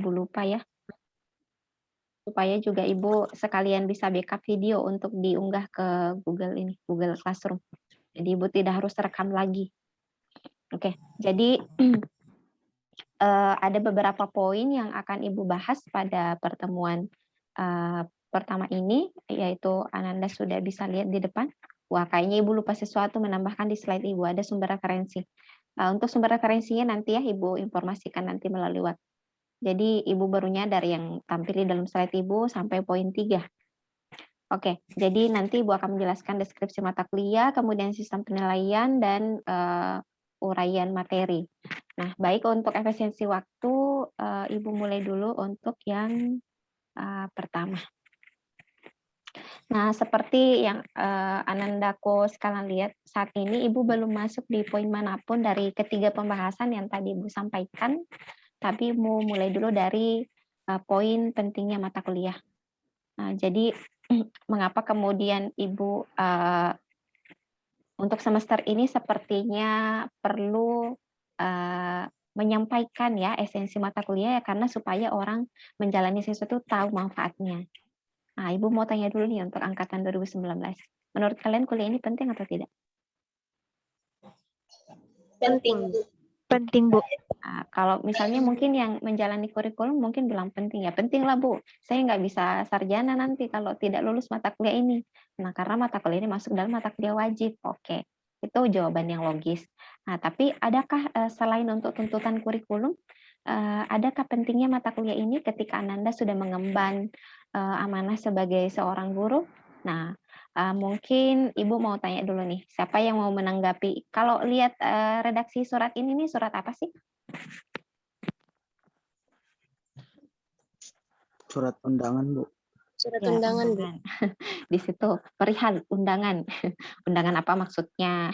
Ibu lupa ya. Supaya juga Ibu sekalian bisa backup video untuk diunggah ke Google Classroom. Jadi Ibu tidak harus rekam lagi. Oke, jadi ada beberapa poin yang akan Ibu bahas pada pertemuan pertama ini, yaitu Ananda sudah bisa lihat di depan. Wah, kayaknya Ibu lupa sesuatu menambahkan di slide Ibu, ada sumber referensi. Untuk sumber referensinya nanti ya Ibu informasikan nanti melalui WhatsApp. Jadi Ibu baru nyadar yang tampil di dalam slide Ibu sampai poin 3. Oke, jadi nanti Ibu akan menjelaskan deskripsi mata kuliah, kemudian sistem penilaian, dan uraian materi. Nah, baik untuk efisiensi waktu, Ibu mulai dulu untuk yang pertama. Nah, seperti yang Anandako sekalian lihat, saat ini Ibu belum masuk di poin manapun dari ketiga pembahasan yang tadi Ibu sampaikan, tapi mau mulai dulu dari poin pentingnya mata kuliah. Nah, jadi mengapa kemudian Ibu untuk semester ini sepertinya perlu menyampaikan ya esensi mata kuliah ya, karena supaya orang menjalani sesuatu tahu manfaatnya. Nah, Ibu mau tanya dulu nih untuk angkatan 2019. Menurut kalian kuliah ini penting atau tidak? Penting. Penting, Bu. Nah, kalau misalnya mungkin yang menjalani kurikulum mungkin bilang penting ya, penting lah Bu. Saya nggak bisa sarjana nanti kalau tidak lulus mata kuliah ini. Nah, karena mata kuliah ini masuk dalam mata kuliah wajib. Oke, itu jawaban yang logis. Nah, tapi adakah selain untuk tuntutan kurikulum, adakah pentingnya mata kuliah ini ketika Ananda sudah mengemban amanah sebagai seorang guru? Nah, mungkin Ibu mau tanya dulu nih, siapa yang mau menanggapi? Kalau lihat redaksi surat ini nih, surat apa sih? Surat undangan, Bu. Surat Ya, undangan, Bu. undangan. Di situ perihal undangan. Undangan apa maksudnya?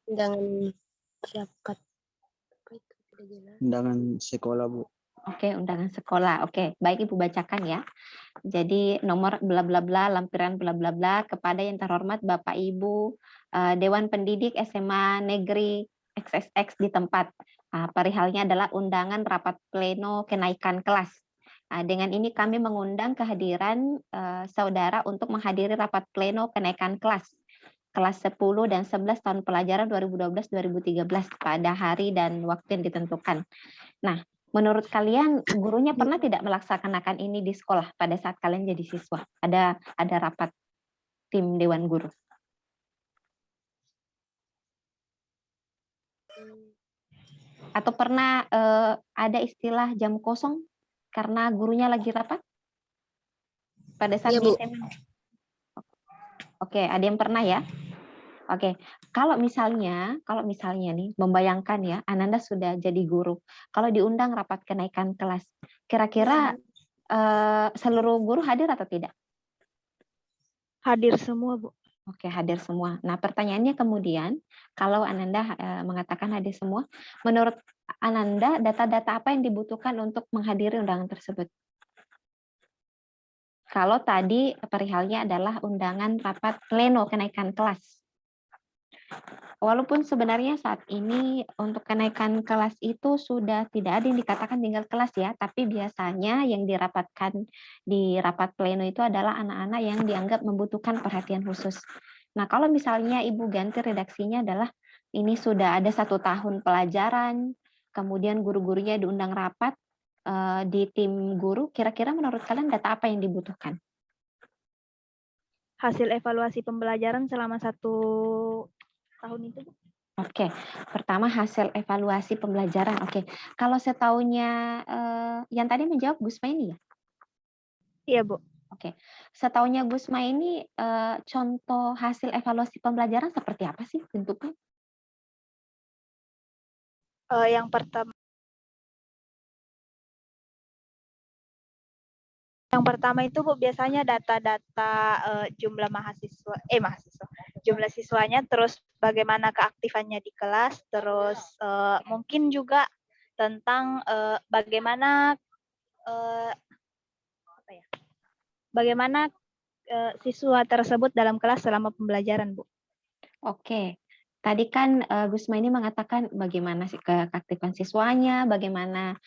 Undangan siapkan. Undangan sekolah, Bu. Oke, undangan sekolah. Oke, baik Ibu bacakan ya. Jadi nomor bla bla bla, lampiran bla bla bla, kepada yang terhormat Bapak Ibu Dewan Pendidik SMA Negeri XXX di tempat. Perihalnya adalah undangan rapat pleno kenaikan kelas. Dengan ini kami mengundang kehadiran saudara untuk menghadiri rapat pleno kenaikan kelas 10 dan 11 tahun pelajaran 2012-2013 pada hari dan waktu yang ditentukan. Nah, menurut kalian gurunya pernah tidak melaksanakan ini di sekolah pada saat kalian jadi siswa? Ada rapat tim dewan guru? Atau pernah ada istilah jam kosong karena gurunya lagi rapat pada saat Iya, di Bu. SMA? Oke, ada yang pernah ya? Oke, kalau misalnya nih membayangkan ya, Ananda sudah jadi guru, kalau diundang rapat kenaikan kelas, kira-kira seluruh guru hadir atau tidak? Hadir semua, Bu. Oke, hadir semua. Nah, pertanyaannya kemudian, kalau Ananda mengatakan hadir semua, menurut Ananda data-data apa yang dibutuhkan untuk menghadiri undangan tersebut? Kalau tadi perihalnya adalah undangan rapat pleno kenaikan kelas. Walaupun sebenarnya saat ini untuk kenaikan kelas itu sudah tidak ada yang dikatakan tinggal kelas ya, tapi biasanya yang dirapatkan di rapat pleno itu adalah anak-anak yang dianggap membutuhkan perhatian khusus. Nah, kalau misalnya Ibu ganti redaksinya adalah ini sudah ada 1 tahun pelajaran, kemudian guru-gurunya diundang rapat di tim guru, kira-kira menurut kalian data apa yang dibutuhkan? Hasil evaluasi pembelajaran selama 1 tahun itu, Bu. Oke, pertama hasil evaluasi pembelajaran. Oke, kalau setahunya yang tadi menjawab Gusma ini ya? Iya, Bu. Oke, setahunya Gusma ini contoh hasil evaluasi pembelajaran seperti apa sih bentuknya? Yang pertama itu, Bu, biasanya data-data jumlah jumlah siswanya, terus bagaimana keaktifannya di kelas, terus mungkin juga tentang bagaimana siswa tersebut dalam kelas selama pembelajaran, Bu. Oke, Tadi kan Gusma ini mengatakan bagaimana keaktifan siswanya, bagaimana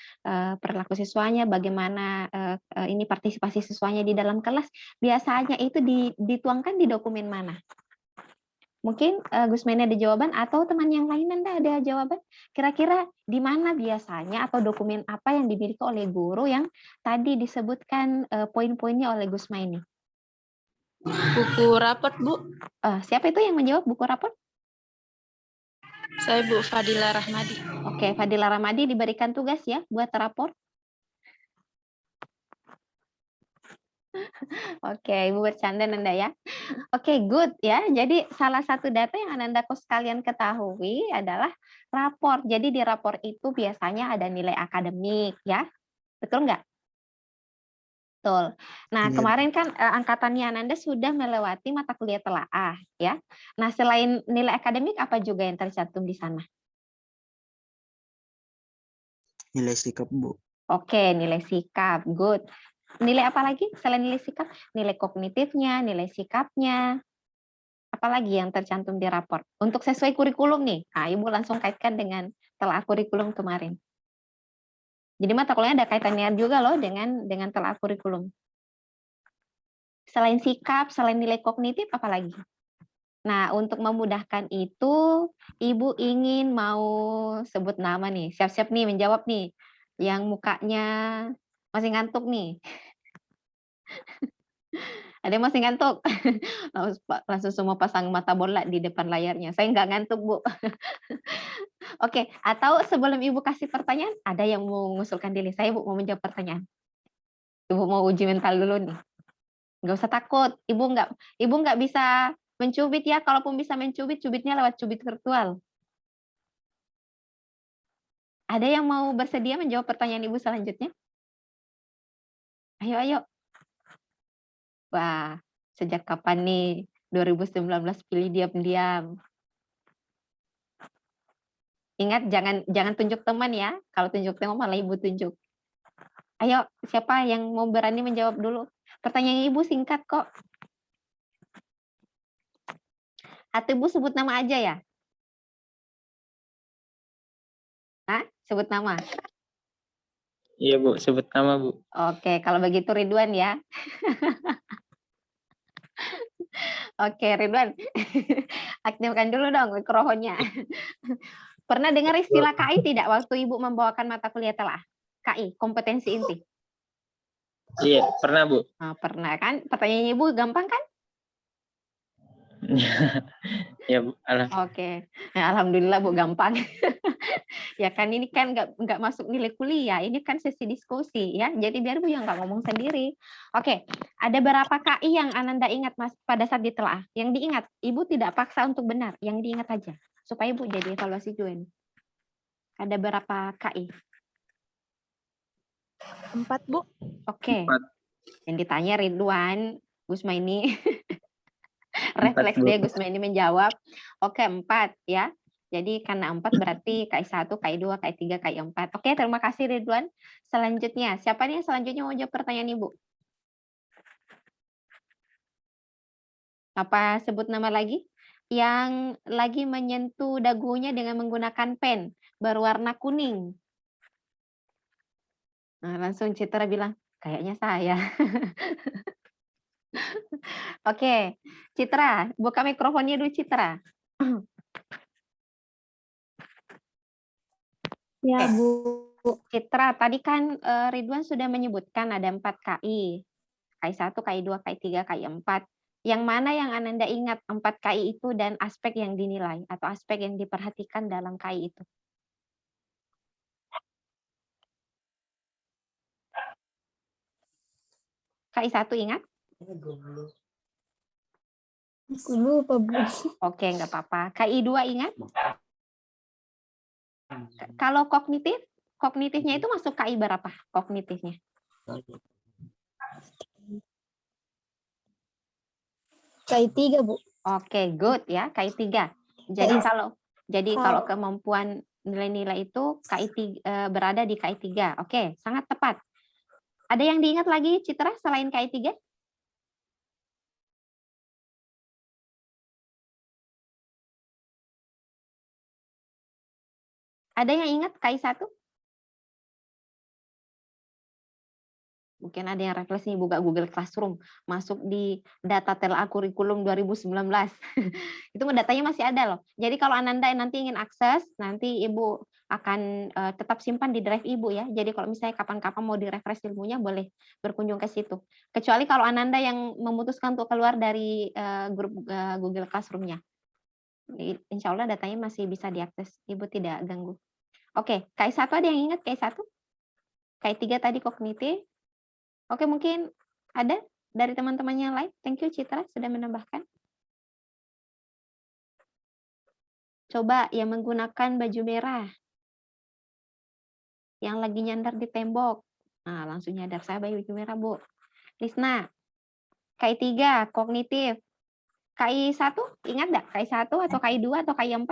perilaku siswanya, bagaimana ini partisipasi siswanya di dalam kelas. Biasanya itu dituangkan di dokumen mana? Mungkin Gusma ini ada jawaban atau teman yang lain Anda ada jawaban? Kira-kira di mana biasanya atau dokumen apa yang dimiliki oleh guru yang tadi disebutkan poin-poinnya oleh Gusma ini? Buku rapot, Bu. Siapa itu yang menjawab buku rapor? Saya Bu Fadila Rahmadi. Oke, Fadila Ramadi diberikan tugas ya buat rapor. Oke, Ibu bercanda Nanda ya. Oke, good ya. Jadi salah satu data yang Ananda sekalian ketahui adalah rapor. Jadi di rapor itu biasanya ada nilai akademik ya. Betul nggak? Betul. Nah, Iya. kemarin kan angkatannya Ananda sudah melewati mata kuliah telaah ya. Nah, selain nilai akademik apa juga yang tercantum di sana? Nilai sikap, Bu. Oke, nilai sikap. Good. Nilai apa lagi selain nilai sikap? Nilai kognitifnya, nilai sikapnya. Apalagi yang tercantum di rapor? Untuk sesuai kurikulum nih. Nah, Ibu langsung kaitkan dengan telaah kurikulum kemarin. Jadi mata kuliahnya ada kaitannya juga loh dengan telaah kurikulum. Selain sikap, selain nilai kognitif, apalagi? Nah, untuk memudahkan itu, Ibu ingin mau sebut nama nih. Siap-siap nih menjawab nih. Yang mukanya masih ngantuk nih. Ada yang masih ngantuk? Langsung semua pasang mata bola di depan layarnya. Saya nggak ngantuk, Bu. Oke, atau sebelum Ibu kasih pertanyaan, ada yang mau mengusulkan diri. Saya, Bu, mau menjawab pertanyaan. Ibu mau uji mental dulu nih. Nggak usah takut. Ibu nggak bisa mencubit ya. Kalaupun bisa mencubit, cubitnya lewat cubit virtual. Ada yang mau bersedia menjawab pertanyaan Ibu selanjutnya? Ayo, ayo. Wah, sejak kapan nih 2019 pilih diam-diam? Ingat jangan tunjuk teman ya. Kalau tunjuk teman malah Ibu tunjuk. Ayo, siapa yang mau berani menjawab dulu? Pertanyaan Ibu singkat kok. Atau Ibu sebut nama aja ya? Hah? Sebut nama? Iya Bu, sebut nama Bu. Oke, kalau begitu Ridwan ya. Oke, Ridwan. Aktifkan dulu dong mikrofonnya. Pernah dengar istilah KI tidak waktu Ibu membawakan mata kuliah telah? KI, kompetensi inti. Iya, pernah Bu. Nah, pernah kan? Pertanyaannya Ibu gampang kan? Ya Bu, Oke, nah, alhamdulillah Bu gampang. Ya kan ini kan nggak masuk nilai kuliah, ini kan sesi diskusi ya. Jadi biar Bu yang nggak ngomong sendiri. Oke, ada berapa KI yang Ananda ingat Mas pada saat ditelaah? Yang diingat, Ibu tidak paksa untuk benar, yang diingat aja supaya Ibu jadi evaluasi juga nih. Ada berapa KI? 4, Bu. Oke. 4. Yang ditanya Ridwan, Gusma ini 4, refleks Bu. dia Gusma ini menjawab. Oke, 4 ya. Jadi karena 4 berarti KI 1, KI 2, KI 3, KI 4. Oke, terima kasih Ridwan. Selanjutnya, siapa nih yang selanjutnya mau jawab pertanyaan Ibu? Apa sebut nama lagi? Yang lagi menyentuh dagunya dengan menggunakan pen berwarna kuning. Nah, langsung Citra bilang, kayaknya saya. Oke, Citra, buka mikrofonnya dulu Citra. Ya, Oke. Bu. Citra, tadi kan Ridwan sudah menyebutkan ada 4 KI. KI 1, KI 2, KI 3, KI 4. Yang mana yang Ananda ingat 4 KI itu dan aspek yang dinilai atau aspek yang diperhatikan dalam KI itu? KI 1 ingat? Aku lupa, Bu. Oke, nggak apa-apa. KI 2 ingat? Kalau kognitif, kognitifnya itu masuk KI berapa? Kognitifnya? KI 3, Bu. Oke, good ya, KI 3. Jadi kalau kemampuan nilai-nilai itu KI 3, berada di KI 3. Oke, sangat tepat. Ada yang diingat lagi Citra selain KI 3? Ada yang ingat KI1? Mungkin ada yang refresh nih buka Google Classroom, masuk di data TLA kurikulum 2019. Itu datanya masih ada loh. Jadi kalau Ananda nanti ingin akses, nanti Ibu akan tetap simpan di drive Ibu ya. Jadi kalau misalnya kapan-kapan mau di-refresh ilmunya, boleh berkunjung ke situ. Kecuali kalau Ananda yang memutuskan untuk keluar dari grup Google Classroom-nya. Insya Allah datanya masih bisa diakses. Ibu tidak ganggu. Oke, KI1 ada yang ingat KI1? KI3 tadi kognitif. Oke, mungkin ada dari teman-temannya lain. Thank you Citra sudah menambahkan. Coba yang menggunakan baju merah. Yang lagi nyandar di tembok. Nah, langsung nyadar saya baju merah, Bu. Lisna. KI3, kognitif. KI1, ingat nggak? KI1 atau KI2 atau KI4?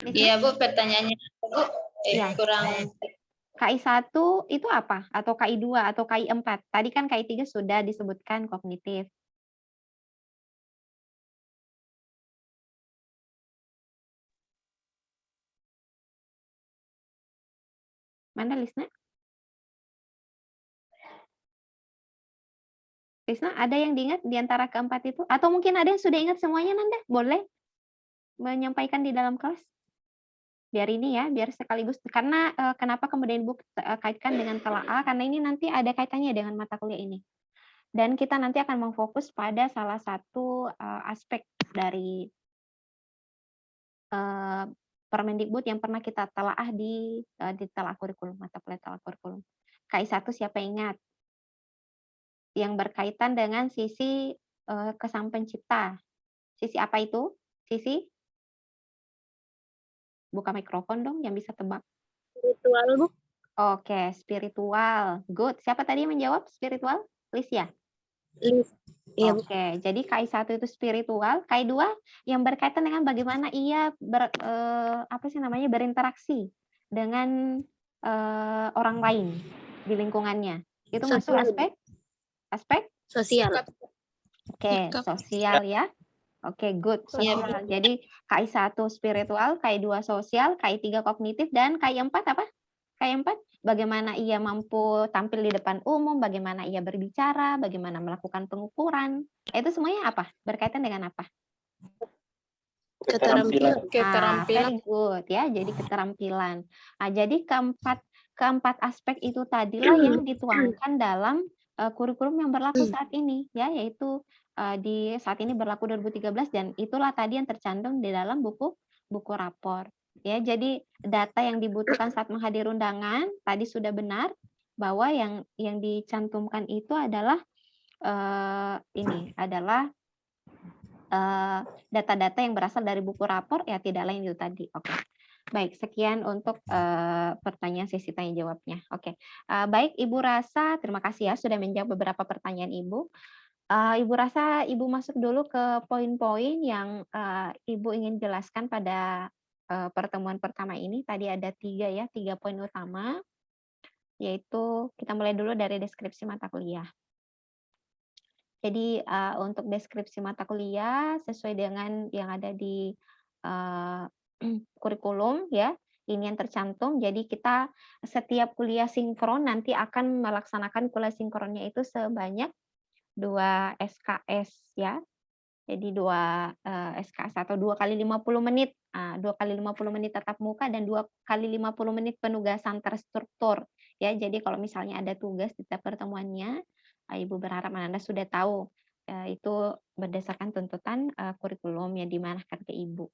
Iya Bu, pertanyaannya Bu, Iya. kurang. KI1 itu apa? Atau KI2 atau KI4? Tadi kan KI3 sudah disebutkan kognitif. Mana Lisna? Lisna, ada yang diingat di antara keempat itu? Atau mungkin ada yang sudah ingat semuanya, Nanda? Boleh menyampaikan di dalam kelas? Biar ini ya, biar sekaligus. Karena kenapa kemudian Ibu kaitkan dengan telaah? Karena ini nanti ada kaitannya dengan mata kuliah ini. Dan kita nanti akan memfokus pada salah satu aspek dari Permendikbud yang pernah kita telaah di telaah kurikulum, mata kuliah telaah kurikulum. KI1 siapa ingat? Yang berkaitan dengan sisi kesan pencipta. Sisi apa itu? Sisi? Buka mikrofon dong yang bisa tebak. Spiritual, Bu. Oke, spiritual. Good. Siapa tadi yang menjawab spiritual? Lisya? Iya, Bu. Oke, jadi KI1 itu spiritual, KI2 yang berkaitan dengan bagaimana ia berinteraksi dengan orang lain di lingkungannya. Itu masuk Sosial. aspek Sosial. Oke, Sikap. sosial ya. Oke, good. Iya, Sosial. Jadi KI1 spiritual, KI2 sosial, KI3 kognitif, dan KI4 apa? KI4 bagaimana ia mampu tampil di depan umum, bagaimana ia berbicara, bagaimana melakukan pengukuran. Itu semuanya apa? Berkaitan dengan apa? Keterampilan. Very good ya. Jadi keterampilan. Nah, jadi keempat aspek itu tadilah yang dituangkan dalam kurikulum yang berlaku saat ini ya, yaitu di saat ini berlaku 2013 dan itulah tadi yang tercantum di dalam buku rapor. Ya, jadi data yang dibutuhkan saat menghadiri undangan tadi sudah benar bahwa yang dicantumkan itu adalah ini adalah data-data yang berasal dari buku rapor ya, tidak lain itu tadi. Oke. Baik, sekian untuk pertanyaan sesi tanya jawabnya. Oke. Baik, Ibu Rasa, terima kasih ya sudah menjawab beberapa pertanyaan Ibu. Ibu Rasa, Ibu masuk dulu ke poin-poin yang Ibu ingin jelaskan pada pertemuan pertama ini. Tadi ada 3 poin utama, yaitu kita mulai dulu dari deskripsi mata kuliah. Jadi untuk deskripsi mata kuliah sesuai dengan yang ada di kurikulum ya, ini yang tercantum. Jadi kita setiap kuliah sinkron nanti akan melaksanakan kuliah sinkronnya itu sebanyak 2 SKS ya. Jadi 2 SKS atau 2 kali 50 menit. 2 kali 50 menit tatap muka dan 2 kali 50 menit penugasan terstruktur. Ya, jadi kalau misalnya ada tugas di setiap pertemuannya, Ibu berharap Anda sudah tahu itu berdasarkan tuntutan kurikulum yang dimanahkan ke Ibu.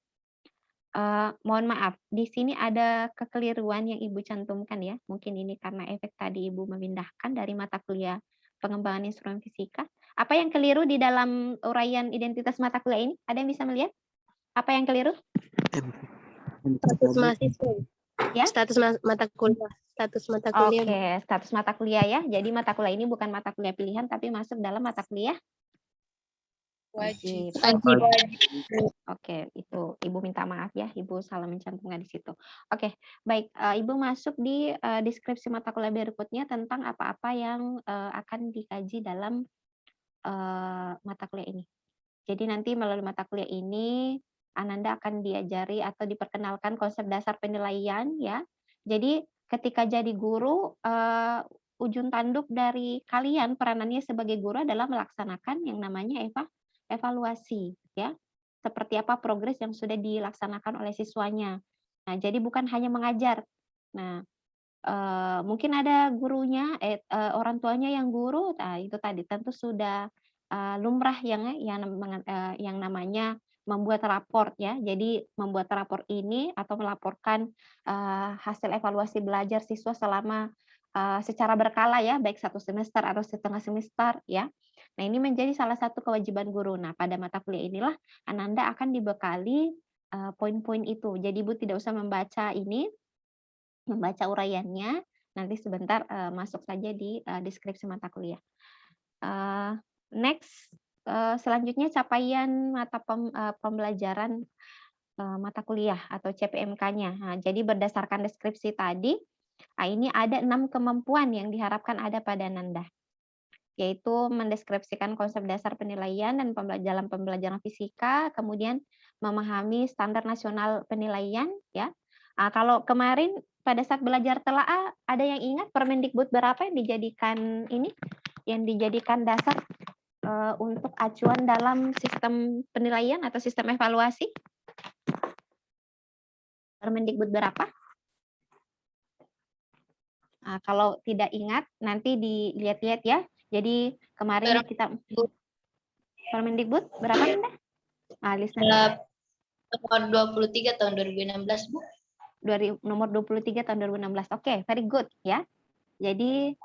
Mohon maaf, di sini ada kekeliruan yang Ibu cantumkan ya. Mungkin ini karena efek tadi Ibu memindahkan dari mata kuliah pengembangan instrumen fisika. Apa yang keliru di dalam uraian identitas mata kuliah ini? Ada yang bisa melihat? Apa yang keliru? Status mahasiswa. Ya? Status mata kuliah. Status mata kuliah. Oke, status mata kuliah ya. Jadi mata kuliah ini bukan mata kuliah pilihan, tapi masuk dalam mata kuliah Wajib. Wajib. Oke, itu Ibu minta maaf ya, Ibu salah mencantumkan di situ. Oke, baik, Ibu masuk di deskripsi mata kuliah berikutnya tentang apa-apa yang akan dikaji dalam mata kuliah ini. Jadi nanti melalui mata kuliah ini Ananda akan diajari atau diperkenalkan konsep dasar penilaian ya. Jadi ketika jadi guru ujung tanduk dari kalian peranannya sebagai guru adalah melaksanakan yang namanya evaluasi ya. Seperti apa progres yang sudah dilaksanakan oleh siswanya. Nah, jadi bukan hanya mengajar. Nah, mungkin ada gurunya, orang tuanya yang guru, nah itu tadi tentu sudah lumrah yang namanya membuat raport ya. Jadi membuat raport ini atau melaporkan hasil evaluasi belajar siswa selama secara berkala ya, baik 1 semester atau setengah semester ya. Nah, ini menjadi salah satu kewajiban guru. Nah, pada mata kuliah inilah Ananda akan dibekali poin-poin itu. Jadi Ibu tidak usah membaca uraiannya, nanti sebentar masuk saja di deskripsi mata kuliah. Next, selanjutnya capaian mata pembelajaran mata kuliah atau CPMK-nya. Nah, jadi berdasarkan deskripsi tadi, ini ada 6 kemampuan yang diharapkan ada pada Nanda, yaitu mendeskripsikan konsep dasar penilaian dan dalam pembelajaran fisika, kemudian memahami standar nasional penilaian, ya. Kalau kemarin pada saat belajar telaah, ada yang ingat Permendikbud berapa yang dijadikan dasar untuk acuan dalam sistem penilaian atau sistem evaluasi? Permendikbud berapa? Nah, kalau tidak ingat, nanti dilihat-lihat ya. Jadi kemarin kita Permendikbud berapa Anda? Listnya. Nomor 23 tahun 2016, Bu. Nomor 23 tahun 2016. Oke, very good ya. Jadi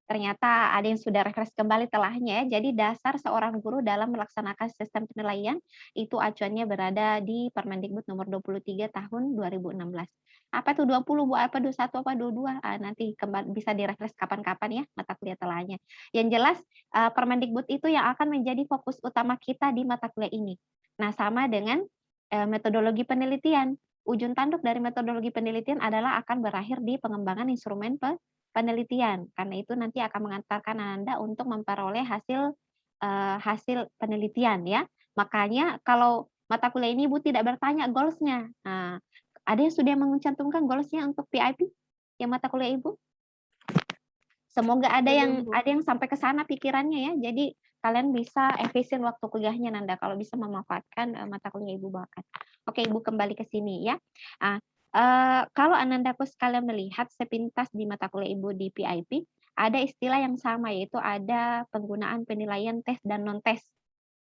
ternyata ada yang sudah refresh kembali telahnya ya. Jadi dasar seorang guru dalam melaksanakan sistem penilaian itu acuannya berada di Permendikbud nomor 23 tahun 2016. Apa itu 20 Bu? Apa 21 apa 22? Nanti bisa direfresh kapan-kapan ya mata kuliah telahnya. Yang jelas Permendikbud itu yang akan menjadi fokus utama kita di mata kuliah ini. Nah, sama dengan metodologi penelitian. Ujung tanduk dari metodologi penelitian adalah akan berakhir di pengembangan instrumen penelitian. Karena itu nanti akan mengantarkan Anda untuk memperoleh hasil penelitian ya. Makanya kalau mata kuliah ini Ibu tidak bertanya goals-nya. Nah, ada yang sudah mencantumkan goals-nya untuk PIP yang mata kuliah Ibu? Semoga ada yang sampai ke sana pikirannya ya. Jadi kalian bisa efisien waktu kuliahnya Nanda kalau bisa memanfaatkan mata kuliah Ibu bahkan. Oke, Ibu kembali ke sini ya. Kalau Anandaku sekalian melihat sepintas di mata kuliah Ibu di PIP, ada istilah yang sama yaitu ada penggunaan penilaian tes dan non-tes.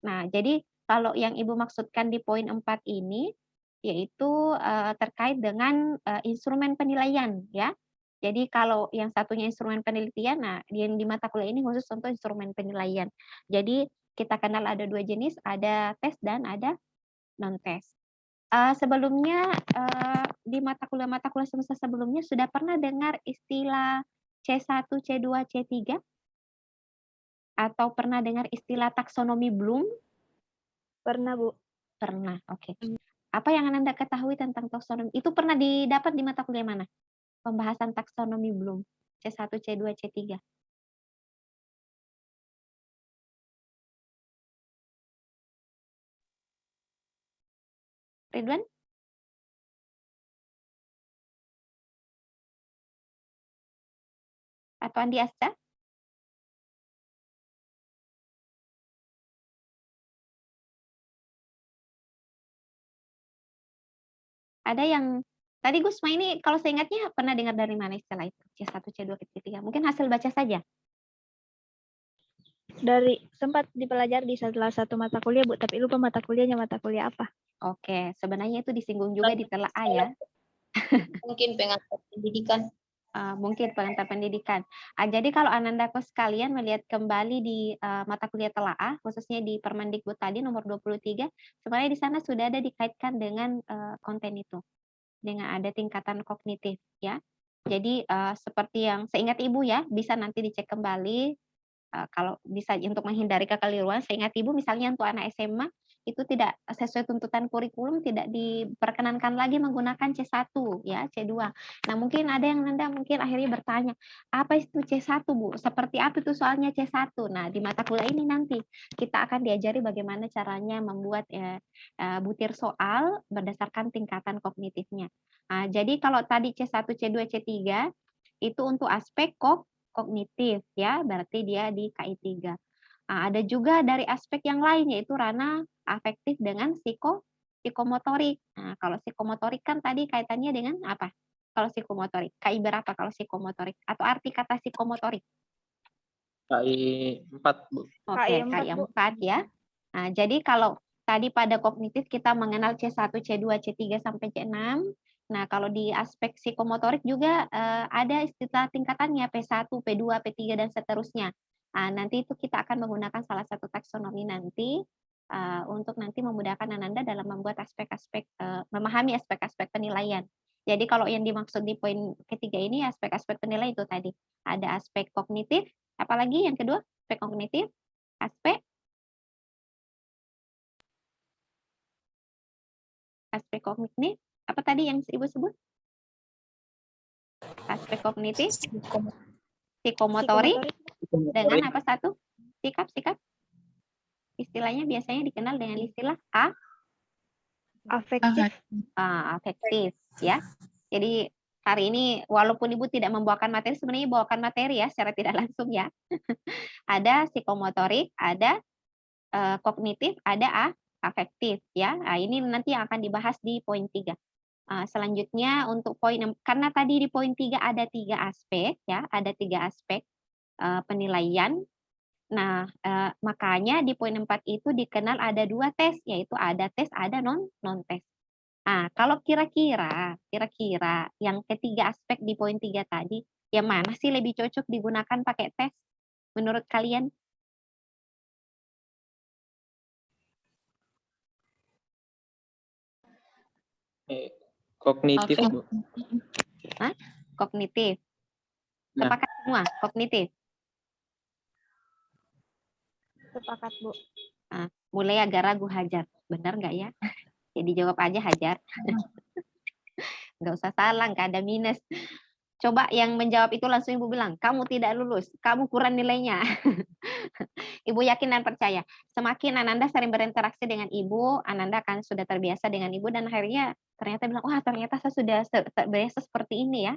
Nah, jadi kalau yang Ibu maksudkan di poin 4 ini yaitu terkait dengan instrumen penilaian ya. Jadi kalau yang satunya instrumen penelitian, nah yang di mata kuliah ini khusus untuk instrumen penilaian. Jadi kita kenal ada 2 jenis, ada tes dan ada non-tes. Sebelumnya di mata kuliah semester sebelumnya sudah pernah dengar istilah C1, C2, C3? Atau pernah dengar istilah taksonomi Bloom? Pernah, Bu. Pernah, oke. Apa yang Anda ketahui tentang taksonomi? Itu pernah didapat di mata kuliah mana? Pembahasan taksonomi Bloom, C1, C2, C3. Ridwan? Atau Andi Asca? Ada yang tadi Gusma ini kalau saya ingatnya pernah dengar dari mana istilah itu? C1, C2, C3. Mungkin hasil baca saja. Dari sempat dipelajari di salah satu mata kuliah, Bu, tapi lupa mata kuliahnya mata kuliah apa. Oke, sebenarnya itu disinggung juga di telaah ya. Mungkin pengantar pendidikan. Mungkin pengantar pendidikan. Jadi kalau Anandaku sekalian melihat kembali di mata kuliah telaah, khususnya di Permendikbud tadi nomor 23, sebenarnya di sana sudah ada dikaitkan dengan konten itu, dengan ada tingkatan kognitif ya. Jadi seperti yang seingat Ibu ya, bisa nanti dicek kembali Kalau bisa untuk menghindari kekeliruan, seingat Ibu misalnya untuk anak SMA itu tidak sesuai tuntutan kurikulum, tidak diperkenankan lagi menggunakan C1 ya, C2. Nah, mungkin ada yang Nanda mungkin akhirnya bertanya, apa itu C1 Bu? Seperti apa itu soalnya C1? Nah, di mata kuliah ini nanti kita akan diajari bagaimana caranya membuat butir soal berdasarkan tingkatan kognitifnya. Nah, jadi kalau tadi C1, C2, C3 itu untuk aspek kognitif ya, berarti dia di KI 3. Nah, ada juga dari aspek yang lain yaitu ranah afektif dengan psikomotorik. Nah, kalau psikomotorik kan tadi kaitannya dengan apa? Kalau psikomotorik, KI berapa kalau psikomotorik? Atau arti kata psikomotorik? KI 4, Bu. Oke, KI 4, KI Bu. 4 ya. Nah, jadi kalau tadi pada kognitif kita mengenal C1, C2, C3 sampai C6. Nah, kalau di aspek psikomotorik juga ada istilah tingkatannya P1, P2, P3 dan seterusnya. Nah, nanti itu kita akan menggunakan salah satu taksonomi nanti untuk nanti memudahkan Ananda dalam membuat aspek-aspek memahami aspek-aspek penilaian. Jadi kalau yang dimaksud di poin ketiga ini aspek-aspek penilaian itu tadi ada aspek kognitif, apalagi yang kedua aspek kognitif, aspek kognitif, apa tadi yang Ibu sebut? Aspek kognitif, psikomotorik, dengan apa satu? Sikap. Istilahnya biasanya dikenal dengan istilah Afektif. afektif ya. Jadi hari ini walaupun Ibu tidak membawakan materi, sebenarnya bawakan materi ya secara tidak langsung ya. Ada psikomotorik, ada kognitif, ada afektif ya. Nah, ini nanti yang akan dibahas di poin 3. Selanjutnya untuk poin, karena tadi di poin 3 ada 3 aspek ya, ada 3 aspek penilaian. Nah, makanya di poin 4 itu dikenal ada 2 tes, yaitu ada tes, ada non-tes. Nah, kalau kira-kira yang ketiga aspek di poin 3 tadi, yang mana sih lebih cocok digunakan pakai tes menurut kalian? Kognitif, Bu. Kognitif. Nah. Sepakat semua, kognitif. Sepakat, Bu. Mulai agak ragu Hajar. Benar nggak ya? Jadi jawab aja Hajar. Nggak usah salah, nggak ada minus. Coba yang menjawab itu langsung Ibu bilang, kamu tidak lulus, kamu kurang nilainya. Ibu yakin dan percaya. Semakin Ananda sering berinteraksi dengan Ibu, Ananda akan sudah terbiasa dengan Ibu dan akhirnya ternyata bilang, wah ternyata saya sudah terbiasa seperti ini ya.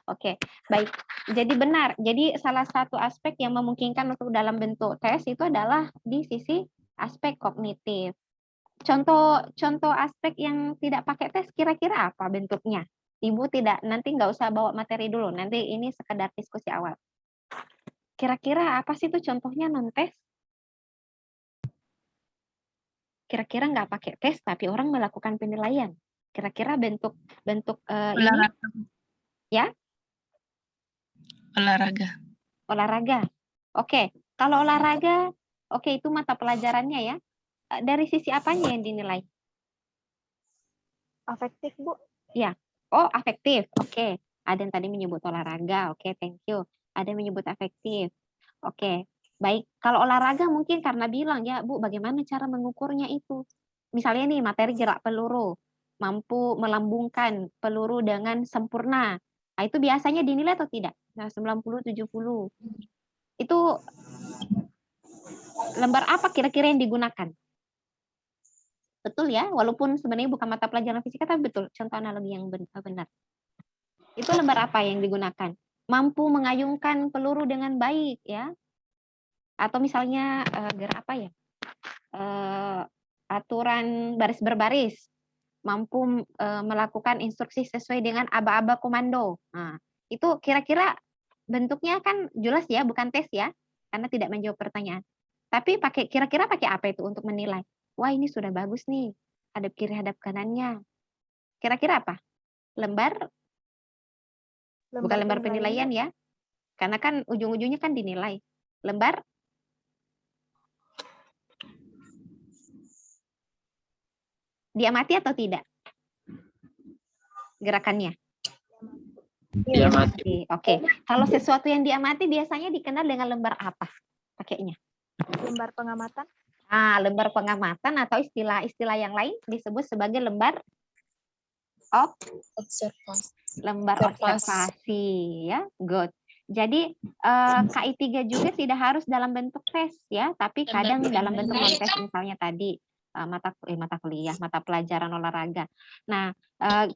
Oke, baik. Jadi benar. Jadi salah satu aspek yang memungkinkan untuk dalam bentuk tes itu adalah di sisi aspek kognitif. Contoh aspek yang tidak pakai tes kira-kira apa bentuknya? Ibu tidak, nanti nggak usah bawa materi dulu, nanti ini sekedar diskusi awal. Kira-kira apa sih itu contohnya non-tes? Kira-kira nggak pakai tes, tapi orang melakukan penilaian. Kira-kira bentuk ini? Ya? Olahraga. Oke, kalau olahraga, oke itu mata pelajarannya ya. Dari sisi apanya yang dinilai? Afektif, Bu. Ya. Oh, afektif. Oke. Ada yang tadi menyebut olahraga. Oke, thank you. Ada yang menyebut afektif. Oke. Baik. Kalau olahraga mungkin karena bilang ya, Bu, bagaimana cara mengukurnya itu? Misalnya nih, materi gerak peluru. Mampu melambungkan peluru dengan sempurna. Nah, itu biasanya dinilai atau tidak? Nah, 90, 70. Itu lembar apa kira-kira yang digunakan? Betul ya, walaupun sebenarnya bukan mata pelajaran fisika, tapi betul, contoh analogi yang benar. Itu lembar apa yang digunakan? Mampu mengayunkan peluru dengan baik ya. Atau misalnya gerak apa ya? Aturan baris berbaris. Mampu melakukan instruksi sesuai dengan aba-aba komando. Nah, itu kira-kira bentuknya kan jelas ya, bukan tes ya, karena tidak menjawab pertanyaan. Tapi kira-kira pakai apa itu untuk menilai? Wah, ini sudah bagus nih. Hadap kiri, hadap kanannya. Kira-kira apa? Bukan lembar penilaian ya. Karena kan ujung-ujungnya kan dinilai. Lembar diamati atau tidak? Gerakannya? Diamati. Oke. Kalau sesuatu yang diamati biasanya dikenal dengan lembar apa? pakainya? Lembar pengamatan. Lembar pengamatan atau istilah-istilah yang lain disebut sebagai lembar Observasi. observasi, ya. Good. Jadi KI 3 juga tidak harus dalam bentuk tes ya, tapi kadang dalam bentuk non tes, misalnya tadi mata kuliah, mata pelajaran olahraga. Nah,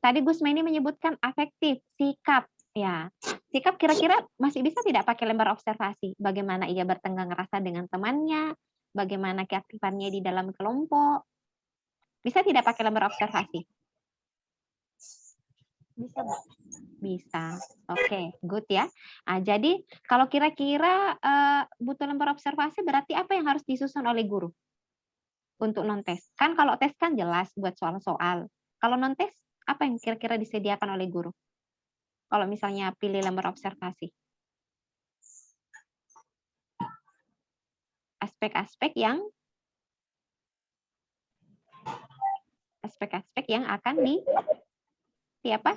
tadi Gus Meni menyebutkan afektif, sikap ya. Sikap kira-kira masih bisa tidak pakai lembar observasi? Bagaimana ia bertenggang rasa dengan temannya, bagaimana keaktifannya di dalam kelompok? Bisa tidak pakai lembar observasi? Bisa, Bu. Bisa. Oke, good ya. Jadi kalau kira-kira butuh lembar observasi berarti apa yang harus disusun oleh guru untuk non tes? Kan kalau tes kan jelas buat soal-soal. Kalau non tes apa yang kira-kira disediakan oleh guru? Kalau misalnya pilih lembar observasi. Aspek-aspek yang akan di apa?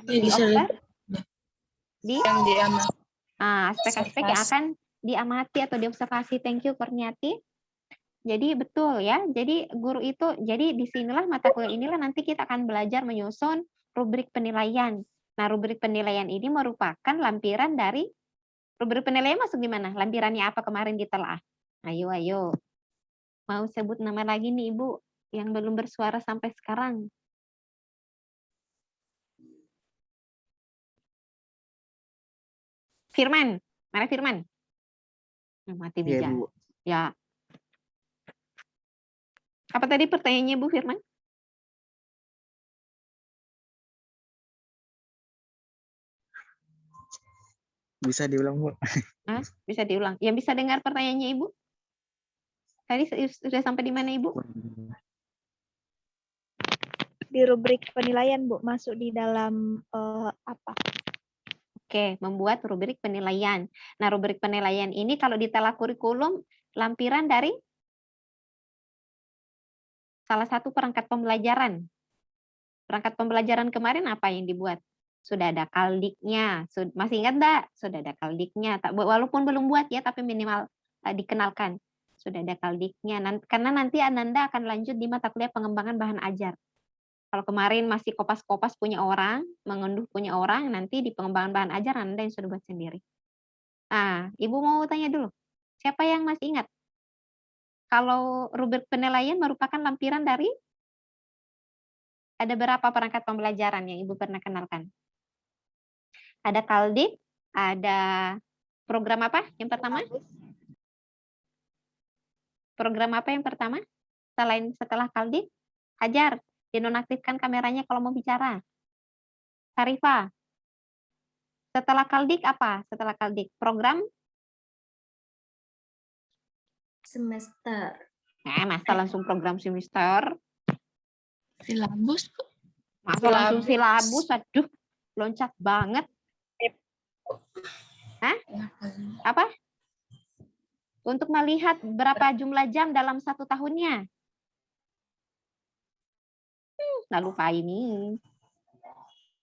Aspek-aspek yang akan diamati atau diobservasi. Thank you Kurniati. Jadi betul ya. Jadi guru itu, jadi disinilah mata kuliah inilah nanti kita akan belajar menyusun rubrik penilaian. Nah, rubrik penilaian ini merupakan lampiran dari rubrik penilaian masuk di mana? Lampirannya apa kemarin ditelaah? Ayo. Mau sebut nama lagi nih Ibu yang belum bersuara sampai sekarang. Firman, mana Firman? Mati Iya, bija. Bu. Ya. Apa tadi pertanyaannya Bu Firman? Bisa diulang, Bu? Bisa diulang. Yang bisa dengar pertanyaannya Ibu? Tadi sudah sampai di mana Ibu? Di rubrik penilaian, Bu, masuk di dalam apa? Oke, membuat rubrik penilaian. Nah, rubrik penilaian ini kalau di tela kurikulum lampiran dari salah satu perangkat pembelajaran. Perangkat pembelajaran kemarin apa yang dibuat? Sudah ada kaldiknya. Masih ingat enggak? Sudah ada kaldiknya. Walaupun belum buat ya, tapi minimal dikenalkan. Sudah ada kaldiknya. Karena nanti Ananda akan lanjut di mata kuliah pengembangan bahan ajar. Kalau kemarin masih kopas-kopas punya orang, mengunduh punya orang, nanti di pengembangan bahan ajar Anda yang sudah buat sendiri. Nah, Ibu mau tanya dulu. Siapa yang masih ingat? Kalau rubrik penilaian merupakan lampiran dari ada berapa perangkat pembelajaran yang Ibu pernah kenalkan? Ada Kaldik, ada program apa yang pertama? Program apa yang pertama? Setelah Kaldik? Hajar, dinonaktifkan kameranya kalau mau bicara. Sarifah. Setelah Kaldik apa? Setelah Kaldik program Semester. Masa langsung program semester? Silabus. Masa langsung silabus? Aduh, loncat banget. Hah? Apa? Untuk melihat berapa jumlah jam dalam 1 tahunnya. Lalu Pak ini.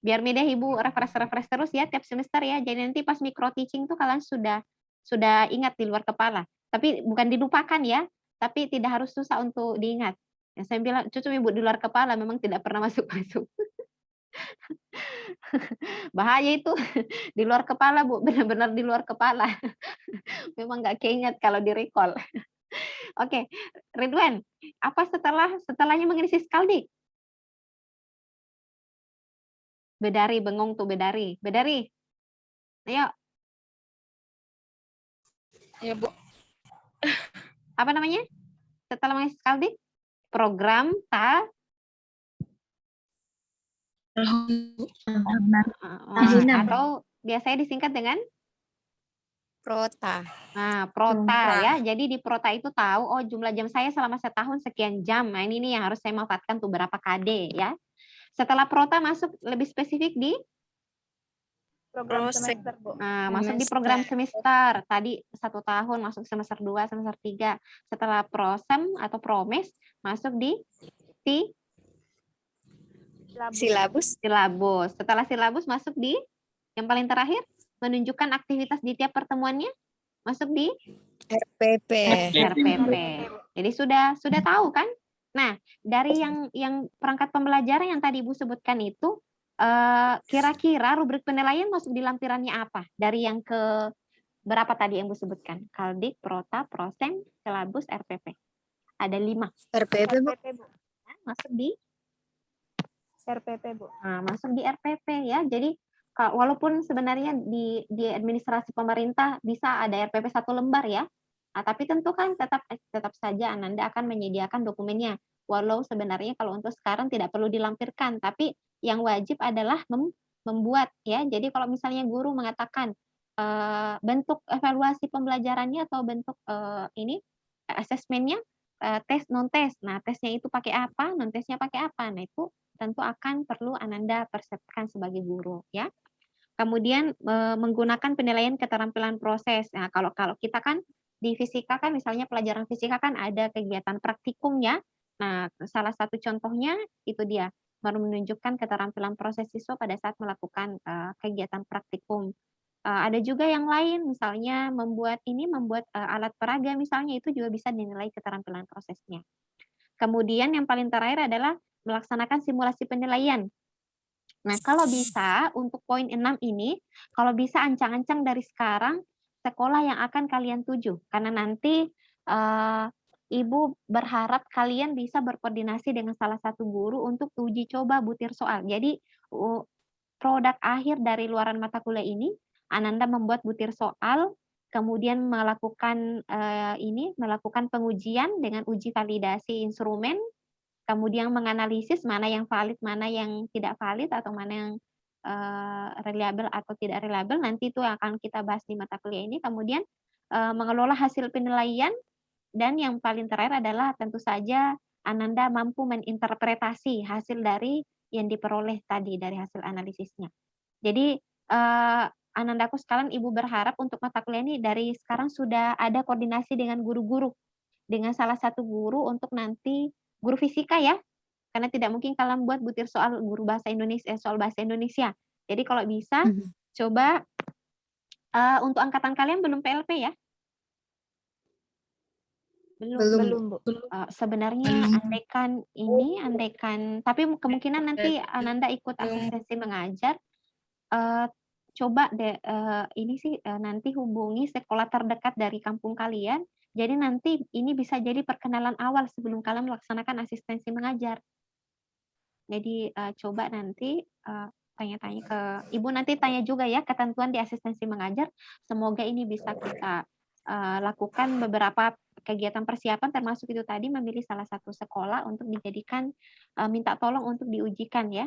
Biar mudah Ibu refresh terus ya tiap semester ya. Jadi nanti pas micro teaching tuh kalian sudah ingat di luar kepala. Tapi bukan dilupakan ya, tapi tidak harus susah untuk diingat. Ya, saya bilang cucu Ibu di luar kepala memang tidak pernah masuk-masuk. Bahaya itu di luar kepala Bu, benar-benar di luar kepala. Memang nggak keinget kalau di recall. Oke, Ridwan, apa setelahnya mengisi Skaldik? Bedari, bengong tuh Bedari. Bedari, ayo. Ya, Bu. Apa namanya? Setelah mengisi Skaldik? Program atau biasanya disingkat dengan? Prota. Nah, prota ya. Jadi di prota itu tahu, oh jumlah jam saya selama setahun sekian jam. Nah ini nih yang harus saya manfaatkan tuh berapa KD ya. Setelah prota masuk lebih spesifik di Program semester, Bu. masuk di program semester. Tadi 1 tahun masuk semester 2, semester 3. Setelah prosem atau promes masuk di Silabus. Setelah silabus masuk di yang paling terakhir menunjukkan aktivitas di tiap pertemuannya. Masuk di RPP. RPP. Jadi sudah tahu kan? Nah, dari yang perangkat pembelajaran yang tadi Ibu sebutkan itu, kira-kira rubrik penilaian masuk di lampirannya apa? Dari yang ke berapa tadi yang Ibu sebutkan? Kaldik, Prota, Prosem, Silabus, RPP. Ada 5. RPP, Bu. RPP, Bu. Masuk di RPP, Bu. masuk di RPP ya. Jadi walaupun sebenarnya di administrasi pemerintah bisa ada RPP 1 lembar ya. Tapi tentu kan tetap saja Ananda akan menyediakan dokumennya. Walau sebenarnya kalau untuk sekarang tidak perlu dilampirkan, tapi yang wajib adalah membuat ya. Jadi kalau misalnya guru mengatakan bentuk evaluasi pembelajarannya atau bentuk ini asesmennya tes non tes. Nah, tesnya itu pakai apa, non tesnya pakai apa. Nah, itu tentu akan perlu Ananda persepsikan sebagai guru ya. Kemudian menggunakan penilaian keterampilan proses. Nah, kalau kita kan di fisika kan misalnya pelajaran fisika kan ada kegiatan praktikumnya. Nah, salah satu contohnya itu dia menunjukkan keterampilan proses siswa pada saat melakukan kegiatan praktikum. Ada juga yang lain misalnya membuat alat peraga misalnya, itu juga bisa dinilai keterampilan prosesnya. Kemudian yang paling terakhir adalah melaksanakan simulasi penilaian. Nah, kalau bisa untuk poin 6 ini, kalau bisa ancang-ancang dari sekarang sekolah yang akan kalian tuju. Karena nanti Ibu berharap kalian bisa berkoordinasi dengan salah satu guru untuk uji coba butir soal. Jadi produk akhir dari luaran mata kuliah ini, Ananda membuat butir soal, kemudian melakukan melakukan pengujian dengan uji validasi instrumen, kemudian menganalisis mana yang valid, mana yang tidak valid, atau mana yang reliable atau tidak reliable. Nanti itu akan kita bahas di mata kuliah ini. Kemudian mengelola hasil penilaian, dan yang paling terakhir adalah tentu saja Ananda mampu menginterpretasi hasil dari yang diperoleh tadi dari hasil analisisnya. Jadi Anandaku sekalian, Ibu berharap untuk mata kuliah ini dari sekarang sudah ada koordinasi dengan guru-guru, dengan salah satu guru untuk nanti guru fisika ya, karena tidak mungkin kalian buat butir soal guru bahasa Indonesia, soal bahasa Indonesia. Jadi kalau bisa coba untuk angkatan kalian belum PLP ya? Belum. Bu. Sebenarnya andaikan, tapi kemungkinan nanti Ananda ikut asistensi mengajar, coba deh nanti hubungi sekolah terdekat dari kampung kalian. Jadi nanti ini bisa jadi perkenalan awal sebelum kalian melaksanakan asistensi mengajar. Jadi coba nanti tanya-tanya ke Ibu, nanti tanya juga ya ketentuan di asistensi mengajar. Semoga ini bisa kita lakukan beberapa kegiatan persiapan, termasuk itu tadi memilih salah satu sekolah untuk dijadikan minta tolong untuk diujikan ya.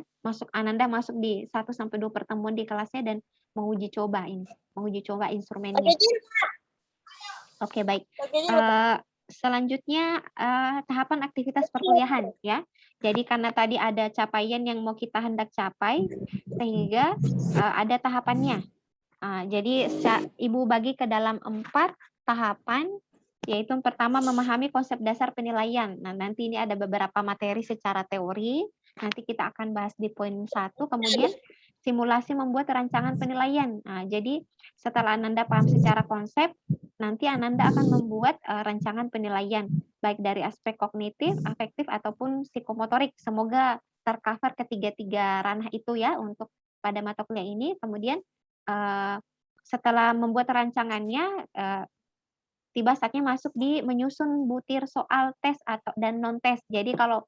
Ananda masuk di 1-2 pertemuan di kelasnya dan menguji coba instrumennya. Oke, baik. Selanjutnya tahapan aktivitas perkuliahan ya. Jadi karena tadi ada capaian yang mau kita hendak capai, sehingga ada tahapannya. Jadi Ibu bagi ke dalam 4 tahapan, yaitu yang pertama memahami konsep dasar penilaian. Nah, nanti ini ada beberapa materi secara teori, nanti kita akan bahas di poin 1, kemudian simulasi membuat rancangan penilaian. Nah, jadi setelah Ananda paham secara konsep, nanti Ananda akan membuat rancangan penilaian, baik dari aspek kognitif, afektif, ataupun psikomotorik. Semoga tercover ketiga-tiga ranah itu ya untuk pada mata kuliah ini. Kemudian setelah membuat rancangannya, tiba saatnya masuk di menyusun butir soal tes dan non tes. Jadi kalau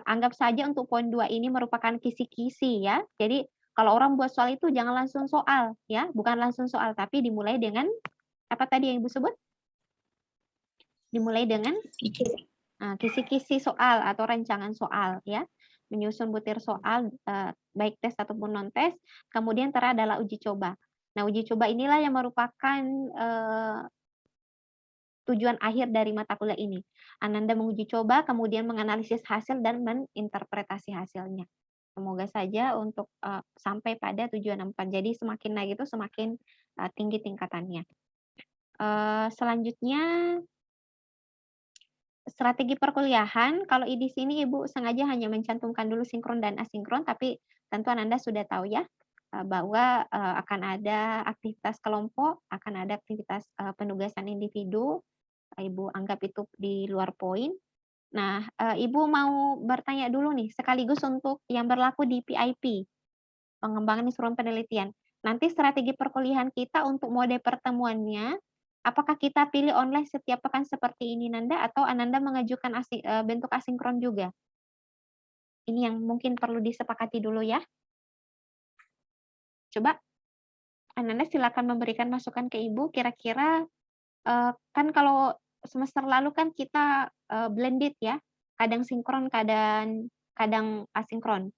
anggap saja untuk poin 2 ini merupakan kisi-kisi ya. Jadi kalau orang buat soal itu jangan langsung soal ya, bukan langsung soal, tapi dimulai dengan apa tadi yang Ibu sebut? Dimulai dengan kisi-kisi soal atau rancangan soal ya. Menyusun butir soal baik tes ataupun non tes. Kemudian terakhir adalah uji coba. Nah, uji coba inilah yang merupakan tujuan akhir dari mata kuliah ini. Ananda menguji coba, kemudian menganalisis hasil dan menginterpretasi hasilnya. Semoga saja untuk sampai pada tujuan 4. Jadi semakin naik itu semakin tinggi tingkatannya. Selanjutnya strategi perkuliahan. Kalau di sini Ibu sengaja hanya mencantumkan dulu sinkron dan asinkron, tapi tentu Ananda sudah tahu ya bahwa akan ada aktivitas kelompok, akan ada aktivitas penugasan individu. Ibu anggap itu di luar poin. Nah, Ibu mau bertanya dulu nih, sekaligus untuk yang berlaku di PIP, pengembangan instrumen penelitian. Nanti strategi perkuliahan kita untuk mode pertemuannya, apakah kita pilih online setiap pekan seperti ini Nanda, atau Ananda mengajukan bentuk asinkron juga? Ini yang mungkin perlu disepakati dulu ya. Coba Ananda silakan memberikan masukan ke Ibu, kira-kira kan kalau semester lalu kan kita blended ya, kadang sinkron, kadang asinkron.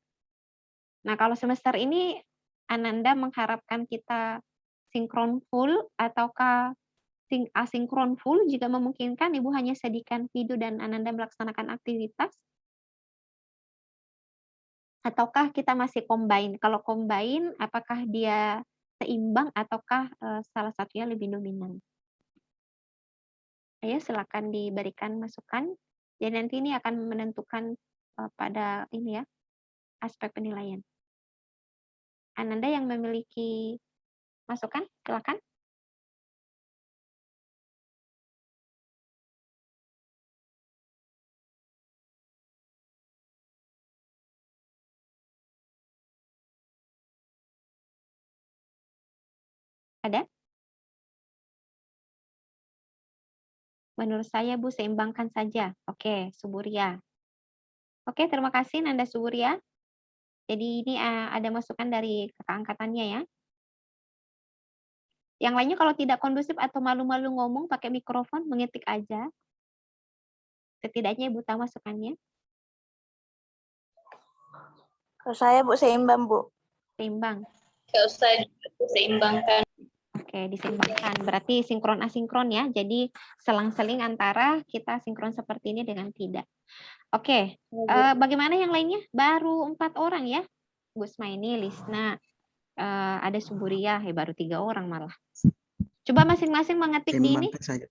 Nah, kalau semester ini Ananda mengharapkan kita sinkron full ataukah asinkron full? Jika memungkinkan, Ibu hanya sediakan video dan Ananda melaksanakan aktivitas. Ataukah kita masih combine? Kalau combine, apakah dia seimbang ataukah salah satunya lebih dominan? Ayo silakan diberikan masukan. Jadi nanti ini akan menentukan pada ini ya, aspek penilaian. Ananda yang memiliki masukan, silakan. Ada? Menurut saya Bu, seimbangkan saja. Oke, Suburia. Oke, terima kasih Nanda Suburia. Jadi ini ada masukan dari kakak angkatannya ya. Yang lainnya kalau tidak kondusif atau malu-malu ngomong pakai mikrofon, mengetik aja. Setidaknya Ibu tahu masukannya. Kalau saya Bu seimbang Bu. Seimbang. Nggak usah diseimbangkan. Oke, diseimbangkan. Berarti sinkron asinkron ya. Jadi selang-seling antara kita sinkron seperti ini dengan tidak. Oke, bagaimana yang lainnya? Baru 4 orang ya. Gusmaini, Lisna, ada Suburia, baru 3 orang malah. Coba masing-masing mengetik di ini, Seimbangkan saja.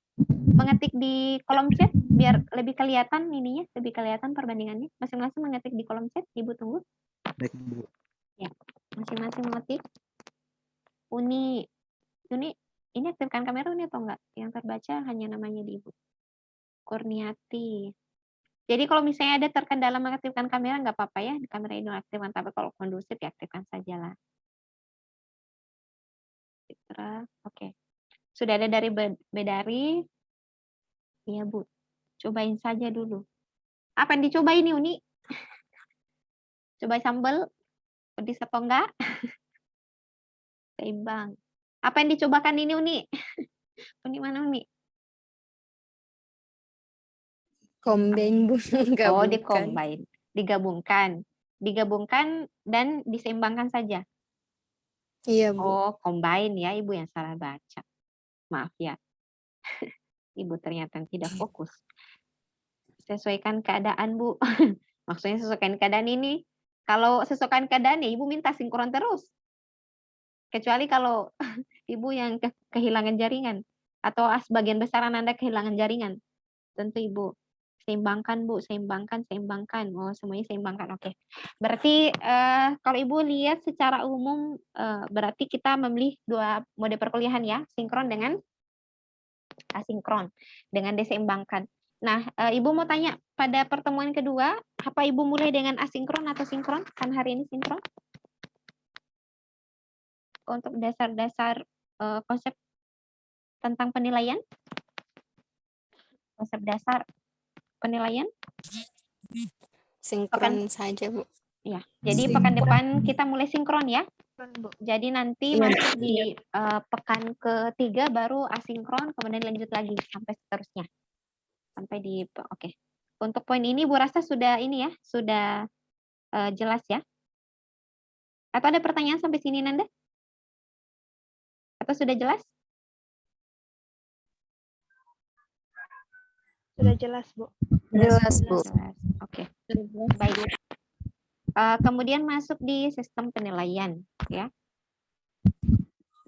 mengetik di kolom chat biar lebih kelihatan ininya, lebih kelihatan perbandingannya. Masing-masing mengetik di kolom chat. Ibu tunggu. Baik, Bu. Ya, masing-masing mengetik. Uni, ini aktifkan kamera Uni atau enggak? Yang terbaca hanya namanya di Ibu. Kurniati. Jadi kalau misalnya ada terkendala mengaktifkan kamera nggak apa-apa ya, di kamera ini aktifkan, tapi kalau kondusif ya aktifkan sajalah. Citra, oke. Sudah ada dari Bedari. Iya Bu, cobain saja dulu. Apa yang dicobain nih Uni? Coba sambal, pedes atau enggak? Seimbang. Apa yang dicobakan ini Uni? Uni mana Uni? Combine Bu. Oh, Gabungkan. digabungkan dan diseimbangkan saja. Iya Bu. Oh, combine ya, Ibu yang salah baca. Maaf ya. Ibu ternyata tidak fokus. Sesuaikan keadaan, Bu. Maksudnya sesuaikan keadaan ini. Kalau sesuaikan keadaan ya Ibu minta sinkron terus. Kecuali kalau Ibu yang kehilangan jaringan. Atau sebagian besar Anda kehilangan jaringan. Tentu Ibu seimbangkan Bu, seimbangkan. Oh, semuanya seimbangkan. Oke. Berarti kalau Ibu lihat secara umum berarti kita memilih 2 mode perkuliahan ya, sinkron dengan asinkron dengan diseimbangkan. Nah, Ibu mau tanya pada pertemuan kedua, apa Ibu mulai dengan asinkron atau sinkron? Kan hari ini sinkron. Untuk dasar-dasar konsep tentang penilaian. Konsep dasar penilaian. Sinkron saja Bu. Ya, jadi pekan depan kita mulai sinkron ya. Bu. Jadi nanti Iya. masuk di pekan ketiga baru asinkron, kemudian lanjut lagi sampai seterusnya. Sampai di oke. Untuk poin ini Bu rasa sudah ini ya, sudah jelas ya. Atau ada pertanyaan sampai sini Nanda? Atau sudah jelas? Sudah jelas Bu. Jelas Bu. Jelas. Oke. Baik. Kemudian masuk di sistem penilaian ya.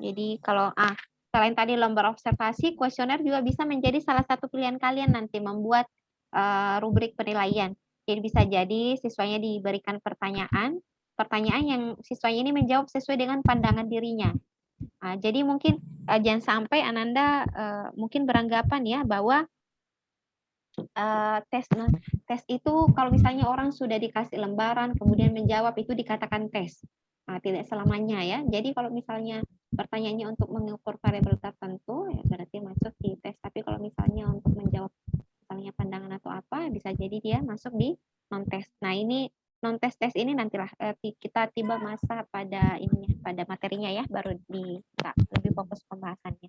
Jadi kalau selain tadi lomba observasi, kuesioner juga bisa menjadi salah satu pilihan kalian nanti membuat rubrik penilaian. Jadi bisa jadi siswanya diberikan pertanyaan, pertanyaan yang siswanya ini menjawab sesuai dengan pandangan dirinya. Jadi mungkin jangan sampai Ananda mungkin beranggapan ya bahwa tes itu kalau misalnya orang sudah dikasih lembaran kemudian menjawab itu dikatakan tes. Tidak selamanya ya. Jadi kalau misalnya pertanyaannya untuk mengukur variabel tertentu ya berarti masuk di tes. Tapi kalau misalnya untuk menjawab misalnya pandangan atau apa bisa jadi dia masuk di non tes. Nah ini non tes ini nantilah kita tiba masa pada ininya pada materinya ya baru kita lebih fokus pembahasannya.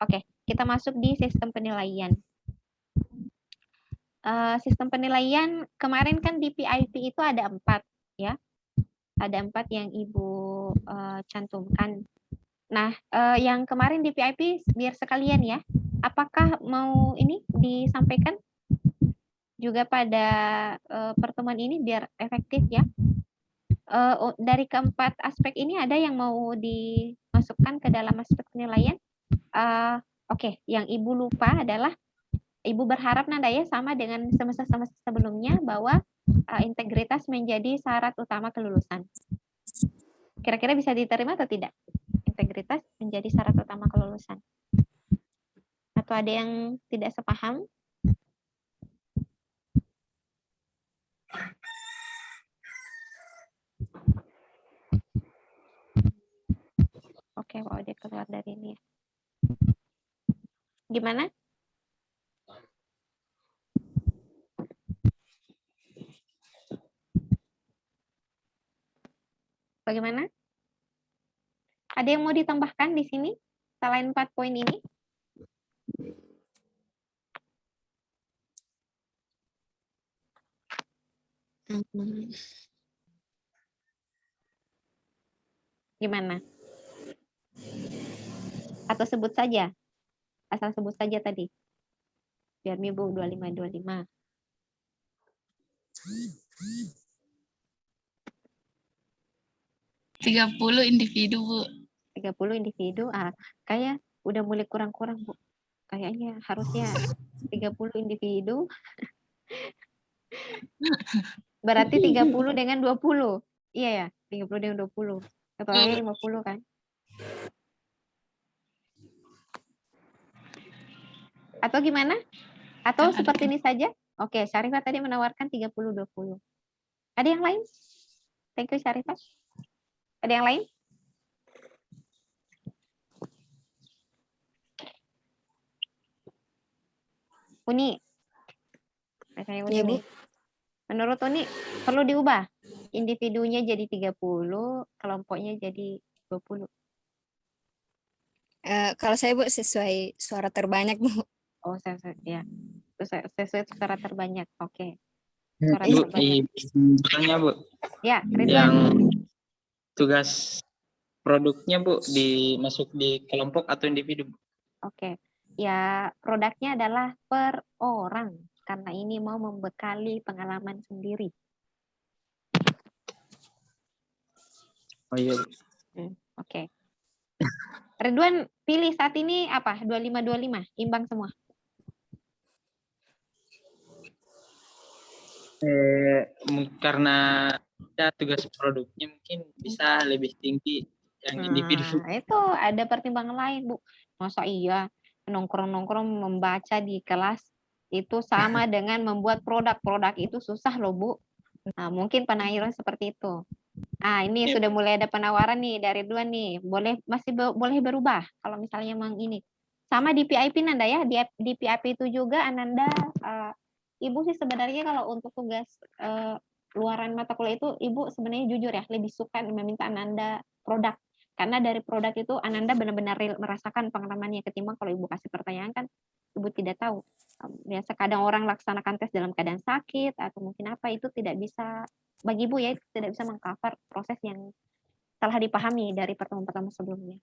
Oke, kita masuk di sistem penilaian. Sistem penilaian kemarin kan di PIP itu ada 4 ya. Ada 4 yang Ibu cantumkan. Nah, yang kemarin di PIP biar sekalian ya. Apakah mau ini disampaikan juga pada pertemuan ini biar efektif ya? Dari keempat aspek ini ada yang mau dimasukkan ke dalam aspek penilaian? Oke, yang Ibu lupa adalah Ibu berharap Nanda ya sama dengan semester-semester sebelumnya bahwa integritas menjadi syarat utama kelulusan. Kira-kira bisa diterima atau tidak? Integritas menjadi syarat utama kelulusan. Atau ada yang tidak sepaham? Oke, wow, dia keluar dari ini. Gimana? Bagaimana? Ada yang mau ditambahkan di sini selain 4 poin ini? Gimana? Atau sebut saja? Asal sebut saja tadi. Biar Ibu 25. 30 individu, Bu. 30 individu. Kayak udah mulai kurang-kurang, Bu. Kayaknya harusnya 30 individu. Berarti 30 dengan 20. Iya ya, 30 dengan 20. Totalnya 50 kan? Atau gimana? Atau seperti ini saja? Oke, Syarifah tadi menawarkan 30-20. Ada yang lain? Thank you, Syarifah. Ada yang lain? Uni. Saya Uni Ya, Bu. nih. Menurut Uni, perlu diubah. Individunya jadi 30, kelompoknya jadi 20. Kalau saya, Bu, sesuai suara terbanyak, Bu. Oh, ya. Sesuai suara terbanyak. Oke. Hmm, Suara Bu, terbanyak. bertanya Bu, Ya, Ridwan. yang tugas produknya Bu dimasuk di kelompok atau individu? Bu? Oke. Ya, produknya adalah per orang. Karena ini mau membekali pengalaman sendiri. Oh iya Bu. Oke. Ridwan pilih saat ini apa? 25-25, imbang semua. Karena ya, tugas produknya mungkin bisa lebih tinggi yang individu. Itu ada pertimbangan lain, Bu. Masa iya nongkrong-nongkrong membaca di kelas itu sama dengan membuat produk itu susah loh, Bu. Mungkin penawaran seperti itu. Ini sudah mulai ada penawaran nih dari Ridwan nih. Boleh berubah kalau misalnya memang ini. Sama di PIP Nanda ya, di PIP itu juga Ananda Ibu sih sebenarnya kalau untuk tugas luaran mata kuliah itu Ibu sebenarnya jujur ya lebih suka meminta Ananda produk. Karena dari produk itu Ananda benar-benar merasakan pengalamannya ketimbang kalau Ibu kasih pertanyaan kan Ibu tidak tahu. Biasa kadang orang laksanakan tes dalam keadaan sakit atau mungkin apa itu tidak bisa bagi Ibu ya tidak bisa mengcover proses yang telah dipahami dari pertemuan-pertemuan sebelumnya.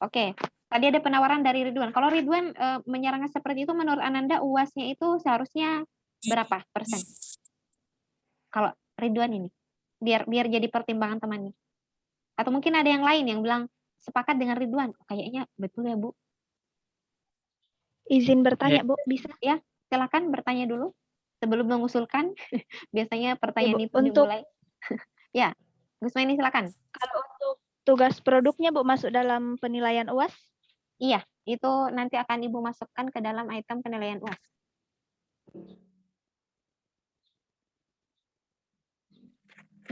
Oke, tadi ada penawaran dari Ridwan. Kalau Ridwan menyerangnya seperti itu, menurut Ananda UAS-nya itu seharusnya berapa persen? Kalau Ridwan ini, biar jadi pertimbangan temannya. Atau mungkin ada yang lain yang bilang sepakat dengan Ridwan. Kayaknya betul ya Bu. Izin bertanya, Bu, bisa? Ya, silakan bertanya dulu sebelum mengusulkan. Biasanya pertanyaan Bu. itu Untuk dimulai. Gusmaini silakan. Kalau untuk tugas produknya Bu masuk dalam penilaian UAS? Iya, itu nanti akan Ibu masukkan ke dalam item penilaian UAS.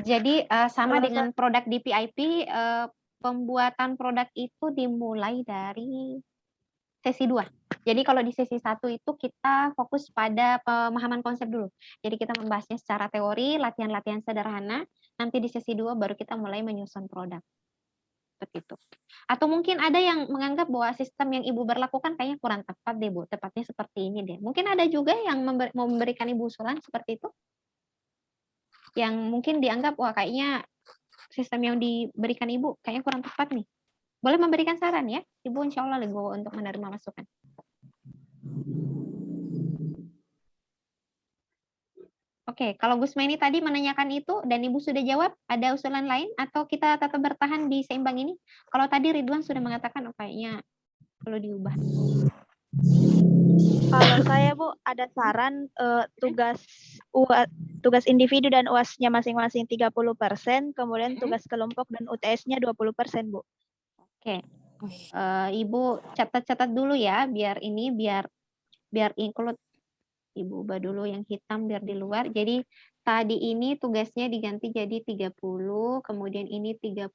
Jadi sama Kalau dengan produk DPIP, pembuatan produk itu dimulai dari sesi 2. Jadi kalau di sesi 1 itu kita fokus pada pemahaman konsep dulu. Jadi kita membahasnya secara teori, latihan-latihan sederhana. Nanti di sesi 2 baru kita mulai menyusun produk. Seperti itu. Atau mungkin ada yang menganggap bahwa sistem yang Ibu berlakukan kayaknya kurang tepat deh Bu. Tepatnya seperti ini deh. Mungkin ada juga yang mau memberikan Ibu usulan seperti itu. Yang mungkin dianggap wah kayaknya sistem yang diberikan Ibu kayaknya kurang tepat nih. Boleh memberikan saran ya. Ibu insya Allah legowo untuk menerima masukan. Oke, kalau Gusmaini tadi menanyakan itu dan Ibu sudah jawab, ada usulan lain atau kita tetap bertahan di seimbang ini? Kalau tadi Ridwan sudah mengatakan oh, kayaknya perlu diubah. Kalau saya Bu ada saran tugas individu dan UAS-nya masing-masing 30%, kemudian tugas kelompok dan UTS-nya 20% Bu. Oke. Ibu catat-catat dulu ya biar include. Ibu ubah dulu yang hitam biar di luar. Jadi tadi ini tugasnya diganti jadi 30, kemudian ini 30,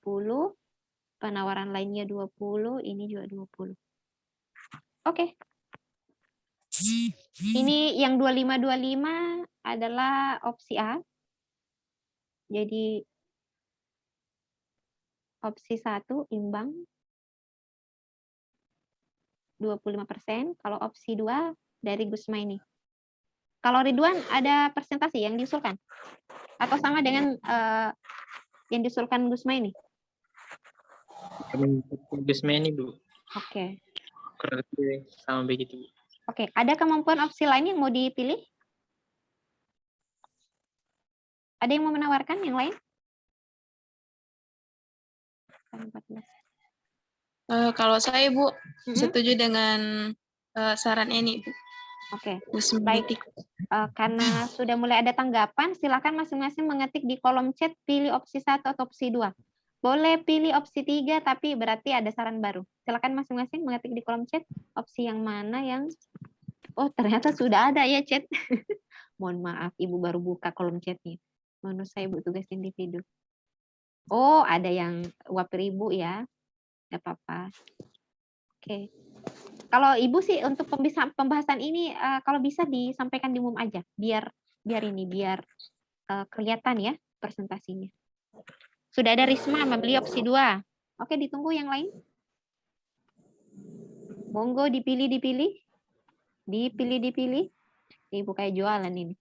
penawaran lainnya 20, ini juga 20. Oke. Ini yang 25-25 adalah opsi A. Jadi opsi 1 imbang 25%, kalau opsi 2 dari Gusmaini. Kalau Ridwan ada presentasi yang diusulkan? Atau sama dengan yang diusulkan Gusmaini? Gusmaini Bu. Oke. Kurang lebih sama begitu Bu. Oke, ada kemampuan opsi lain yang mau dipilih? Ada yang mau menawarkan yang lain? 14. Kalau saya Bu setuju dengan saran ini Bu. Oke, Gusmaini. baik. Karena sudah mulai ada tanggapan, silakan masing-masing mengetik di kolom chat pilih opsi 1 atau opsi 2. Boleh pilih opsi 3, tapi berarti ada saran baru. Silakan masing-masing mengetik di kolom chat opsi yang mana yang... Oh, ternyata sudah ada ya chat. Mohon maaf, Ibu baru buka kolom chatnya. Menurut saya Bu tugas individu. Oh, ada yang wapir Ibu ya. Nggak apa-apa. Oke. Kalau Ibu sih untuk pembahasan ini kalau bisa disampaikan di umum aja, biar kelihatan ya presentasinya. Sudah ada Risma membeli opsi 2. Oke, ditunggu yang lain. Monggo dipilih. Ibu kayak jualan ini.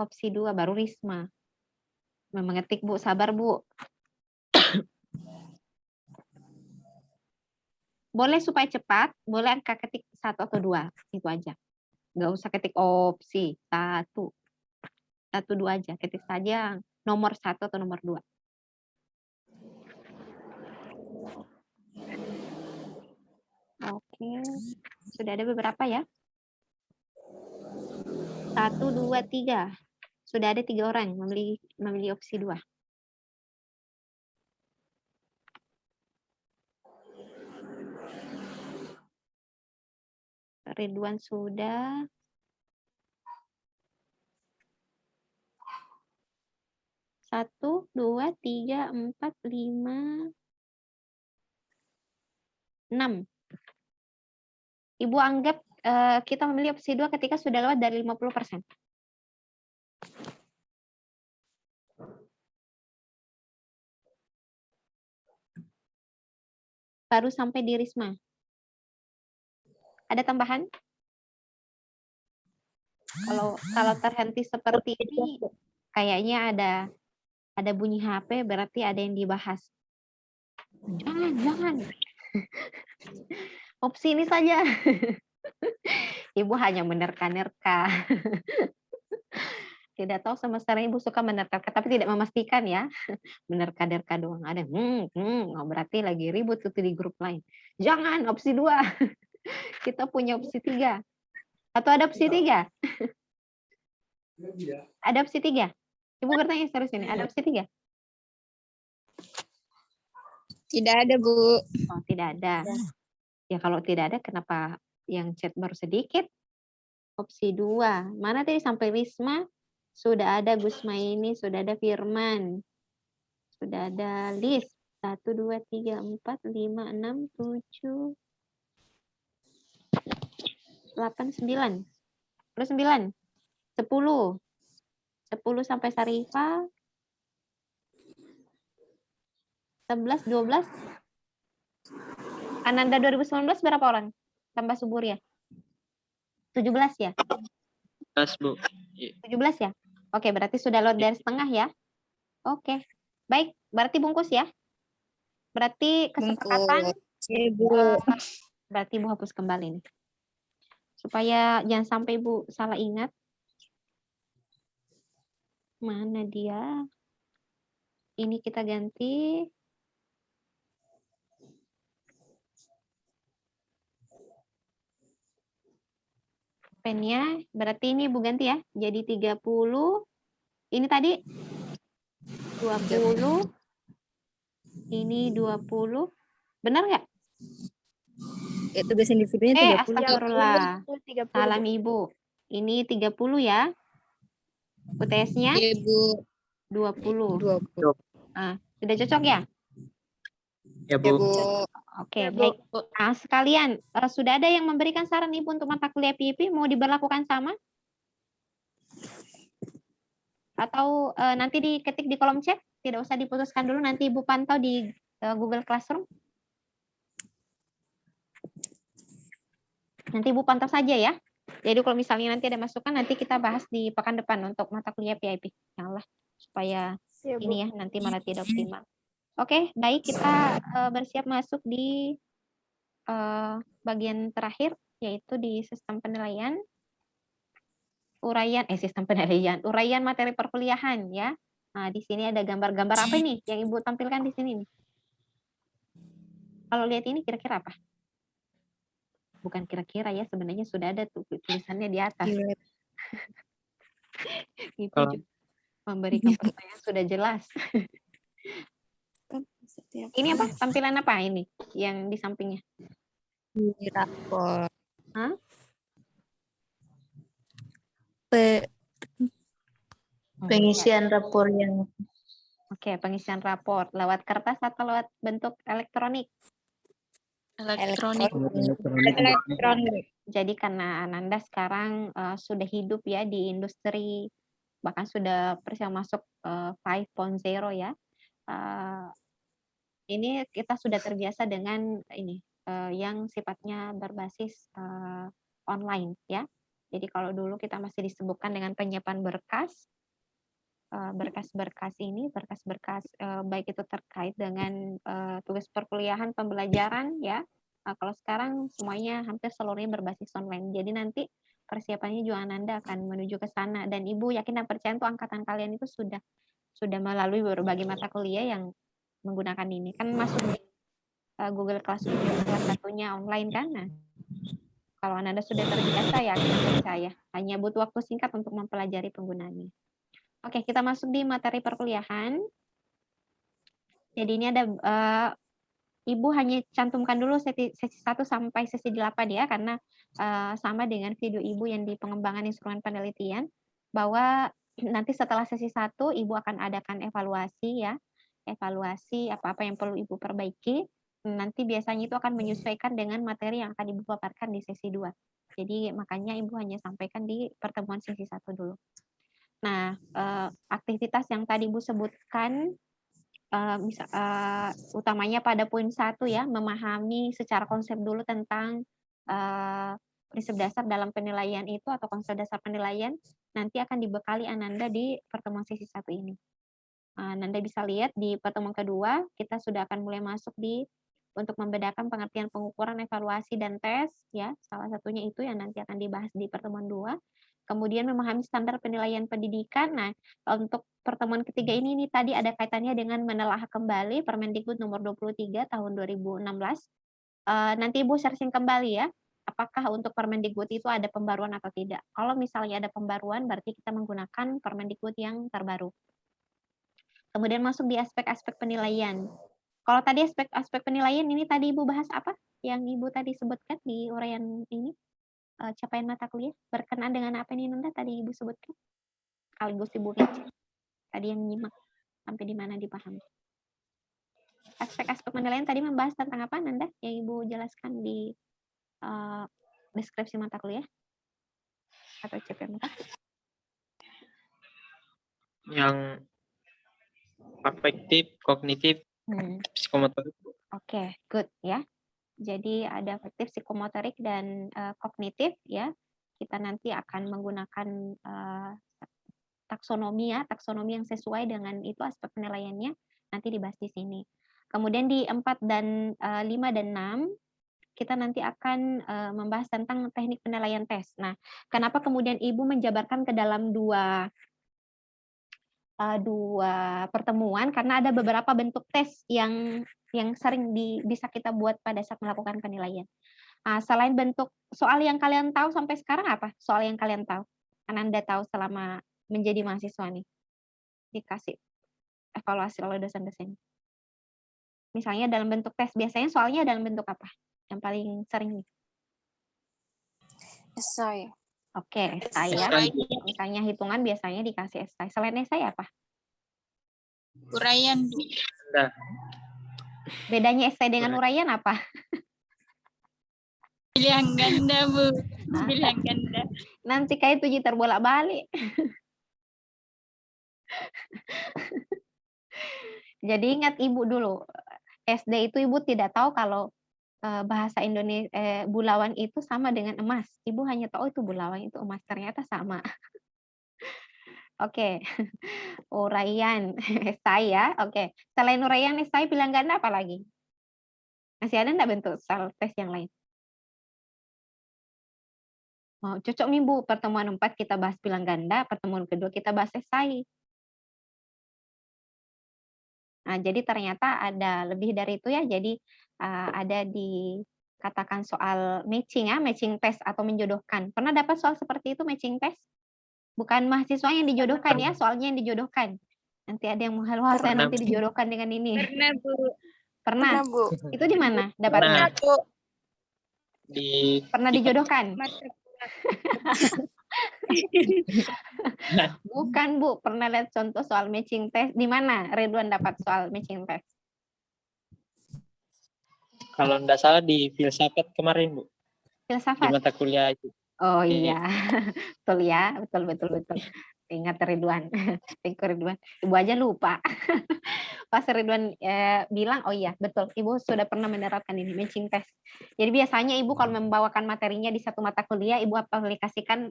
Opsi 2 baru Risma. Mengetik Bu, sabar Bu. Boleh supaya cepat, boleh angka ketik 1 atau 2, itu aja. Nggak usah ketik opsi 1. 1, 2 aja, ketik saja nomor 1 atau nomor 2. Oke, sudah ada beberapa ya. 1, 2, 3. Sudah ada 3 orang memilih opsi 2. Ridwan sudah. Satu, 2, 3, 4, 5, 6. Ibu anggap kita memilih opsi 2 ketika sudah lewat dari 50%. Baru sampai di Risma. Ada tambahan? Kalau terhenti seperti ini, kayaknya ada bunyi HP, berarti ada yang dibahas. Jangan. Opsi ini saja. Ibu hanya menerka-nerka. Tidak tahu sama sekali Ibu suka menerka, tapi tidak memastikan ya. Menerka-nerka doang. Ada berarti lagi ribut tuh di grup lain. Jangan, opsi 2. Kita punya opsi 3. Atau ada opsi 3? Ada opsi 3? Ibu bertanya serius ini, ada opsi 3? Tidak ada, Bu. Oh, tidak ada. Ya kalau tidak ada, kenapa yang chat baru sedikit? Opsi 2. Mana tadi sampai Risma? Sudah ada Gusmaini, sudah ada Firman. Sudah ada list. 1, 2, 3, 4, 5, 6, 7, 8, 9. Terus 9. 10. 10 sampai Sarifah. 11, 12. Ananda 2019 berapa orang? Tambah subur ya? 17 ya? 17, Bu. Iya. 17 ya? Oke, berarti sudah lewat dari setengah ya? Oke. Baik, berarti bungkus ya? Berarti kesepakatan, berarti Ibu hapus kembali nih. Supaya jangan sampai Ibu salah ingat. Mana dia? Ini kita ganti. Pennya, berarti ini Ibu ganti ya. Jadi 30. Ini tadi 20. Ini 20. Benar nggak? Tugas individunya 30. Astagfirullah. 30. Salam Ibu. Ini 30 ya. UTS-nya Iya, Bu. 20. 20. Sudah cocok ya? Ya, Ya, Bu. Bu. Oke, Ya, Bu. baik. Nah, sekalian, sudah ada yang memberikan saran Ibu untuk mata kuliah PIP mau diberlakukan sama? Atau nanti diketik di kolom chat? Tidak usah diputuskan dulu, nanti Ibu pantau di Google Classroom. Nanti Ibu pantau saja ya. Jadi kalau misalnya nanti ada masukan, nanti kita bahas di pekan depan untuk mata kuliah PIP. Ya Allah, supaya Ya, Bu. ini ya nanti malah tidak optimal. Oke, baik, kita bersiap masuk di bagian terakhir, yaitu di sistem penilaian. Uraian materi perkuliahan ya. Nah, di sini ada gambar-gambar apa nih yang Ibu tampilkan di sini nih? Kalau lihat ini kira-kira apa? Bukan kira-kira ya, sebenarnya sudah ada tuh tulisannya di atas. Iya. Itu Kalau- juga memberikan pertanyaan sudah jelas. Ini apa? Tampilan apa ini yang di sampingnya? Di rapor. Hah? Pengisian rapor yang Oke, pengisian rapor lewat kertas atau lewat bentuk elektronik. elektronik. Elektronik. Jadi karena Ananda sekarang sudah hidup ya di industri, bahkan sudah persiapan masuk 5.0 ya. Ini kita sudah terbiasa dengan ini yang sifatnya berbasis online ya. Jadi kalau dulu kita masih disebutkan dengan penyiapan berkas, berkas-berkas ini, berkas-berkas baik itu terkait dengan tugas perkuliahan, pembelajaran ya. Kalau sekarang semuanya hampir seluruhnya berbasis online. Jadi nanti persiapannya juga Ananda akan menuju ke sana. Dan Ibu yakin dan percaya tuh angkatan kalian itu sudah melalui berbagai mata kuliah yang menggunakan ini. Kan masuk di Google Classroom salah satunya online kan. Nah, kalau Ananda sudah terbiasa ya yakin dan percaya. Hanya butuh waktu singkat untuk mempelajari penggunaannya. Oke, kita masuk di materi perkuliahan. Jadi ini ada Ibu hanya cantumkan dulu sesi 1 sampai sesi 8 ya, karena sama dengan video Ibu yang di pengembangan instrumen penelitian, bahwa nanti setelah sesi 1 Ibu akan adakan evaluasi ya, evaluasi apa-apa yang perlu Ibu perbaiki. Nanti biasanya itu akan menyesuaikan dengan materi yang akan Ibu paparkan di sesi 2. Jadi makanya Ibu hanya sampaikan di pertemuan sesi 1 dulu. Nah, aktivitas yang tadi Ibu sebutkan, utamanya pada poin 1 ya, memahami secara konsep dulu tentang prinsip dasar dalam penilaian itu atau konsep dasar penilaian, nanti akan dibekali Ananda di pertemuan sesi 1 ini. Ananda bisa lihat di pertemuan kedua, kita sudah akan mulai masuk untuk membedakan pengertian pengukuran, evaluasi, dan tes, ya, salah satunya itu yang nanti akan dibahas di pertemuan 2. Kemudian memahami standar penilaian pendidikan. Nah, untuk pertemuan ketiga ini tadi ada kaitannya dengan menelaah kembali Permendikbud nomor 23 tahun 2016. Nanti Ibu searching kembali ya, apakah untuk Permendikbud itu ada pembaruan atau tidak. Kalau misalnya ada pembaruan, berarti kita menggunakan Permendikbud yang terbaru. Kemudian masuk di aspek-aspek penilaian. Kalau tadi aspek-aspek penilaian ini tadi Ibu bahas apa? Yang Ibu tadi sebutkan di uraian ini, capaian mata kuliah, berkenaan dengan apa ini Nanda tadi Ibu sebutkan? Sekaligus Ibu ngecek. Tadi yang nyimak, sampai di mana dipahami. Aspek-aspek penilaian tadi membahas tentang apa Nanda? Yang Ibu jelaskan di deskripsi mata kuliah? Atau CPMK? Yang afektif, kognitif, psikomotorik. Oke, good ya. Jadi ada afektif, psikomotorik, dan kognitif ya. Kita nanti akan menggunakan taksonomi ya, taksonomi yang sesuai dengan itu aspek penilaiannya nanti dibahas di sini. Kemudian di 4 dan 5 dan 6 kita nanti akan membahas tentang teknik penilaian tes. Nah, kenapa kemudian Ibu menjabarkan ke dalam dua pertemuan? Karena ada beberapa bentuk tes yang sering bisa kita buat pada saat melakukan penilaian. Selain bentuk soal yang kalian tahu sampai sekarang apa? Soal yang kalian tahu, Anda tahu selama menjadi mahasiswa nih, dikasih evaluasi oleh dosen-dosen. Misalnya dalam bentuk tes, biasanya soalnya dalam bentuk apa? Yang paling sering nih? Esai. Oke, esai ya. Misalnya hitungan biasanya dikasih esai. Selain esai apa? Uraian. Nah, Bedanya esai dengan uraian apa? Pilihan ganda, Bu. Pilihan ganda. Nanti kayak itu terbolak-balik. Jadi ingat Ibu dulu, SD itu Ibu tidak tahu kalau bahasa Indonesia Bulawan itu sama dengan emas. Ibu hanya tahu itu Bulawan itu emas, ternyata sama. Oke. Uraian esai ya. Oke. Selain uraian esai pilihan ganda apa lagi? Masih ada enggak bentuk soal tes yang lain? Oh, cocok nih Bu, pertemuan 4 kita bahas pilihan ganda, pertemuan kedua kita bahas esai. Nah, jadi ternyata ada lebih dari itu ya. Jadi ada dikatakan soal matching ya, matching test atau menjodohkan. Pernah dapat soal seperti itu, matching test? Bukan mahasiswa yang dijodohkan ya, soalnya yang dijodohkan. Nanti ada yang menghalo, saya nanti dijodohkan dengan ini. Pernah, Bu. Pernah? Bu. Itu di mana dapatnya? Pernah dijodohkan? Bukan Bu, pernah lihat contoh soal matching test. Di mana Ridwan dapat soal matching test? Kalau enggak salah di filsafat kemarin, Bu. Di Filsafat? mata kuliah itu. Oh iya, betul ya, betul. Ingat Ridwan, thank you Ridwan. Ibu aja lupa. Pas Ridwan bilang, oh iya betul, Ibu sudah pernah menerapkan ini, matching test. Jadi biasanya Ibu kalau membawakan materinya di satu mata kuliah, Ibu aplikasikan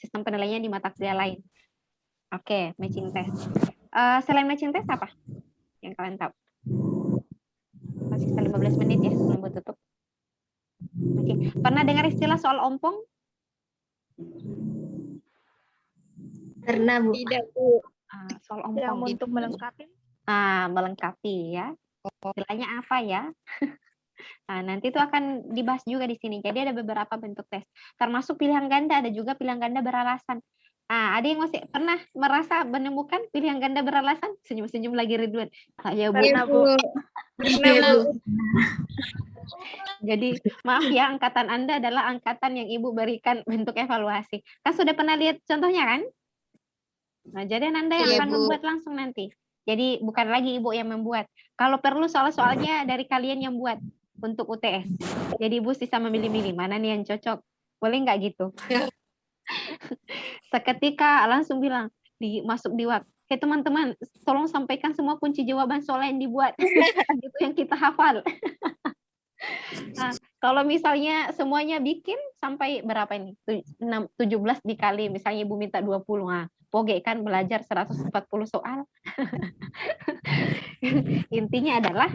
sistem penilaiannya di mata kuliah lain. Oke, matching test. Selain matching test apa yang kalian tahu? Masih 15 menit ya sebelum Bu tutup. Oke. Pernah dengar istilah soal ompong? Pernah, Bu. Tidak, Bu. Soal Yang ompong untuk melengkapi. melengkapi ya. Istilahnya apa ya? Nah, nanti itu akan dibahas juga di sini. Jadi ada beberapa bentuk tes. Termasuk pilihan ganda, ada juga pilihan ganda beralasan. Ada yang masih pernah merasa menemukan pilihan ganda beralasan? Senyum-senyum lagi Ridwan. Ya Bu. Pernah, Bu. Pernah, Bu. Jadi maaf ya, angkatan Anda adalah angkatan yang Ibu berikan bentuk evaluasi. Kan sudah pernah lihat contohnya kan? Nah, jadi Anda yang Iya, akan Bu. membuat langsung nanti. Jadi bukan lagi Ibu yang membuat. Kalau perlu soal-soalnya dari kalian yang buat untuk UTS. Jadi Ibu bisa memilih-milih mana nih yang cocok. Boleh nggak gitu? Seketika langsung bilang, masuk di WhatsApp. Teman-teman, tolong sampaikan semua kunci jawaban soal yang dibuat. Itu yang kita hafal. Nah, kalau misalnya semuanya bikin sampai berapa ini? 17 dikali, misalnya Ibu minta 20. Nah, poge kan belajar 140 soal. Intinya adalah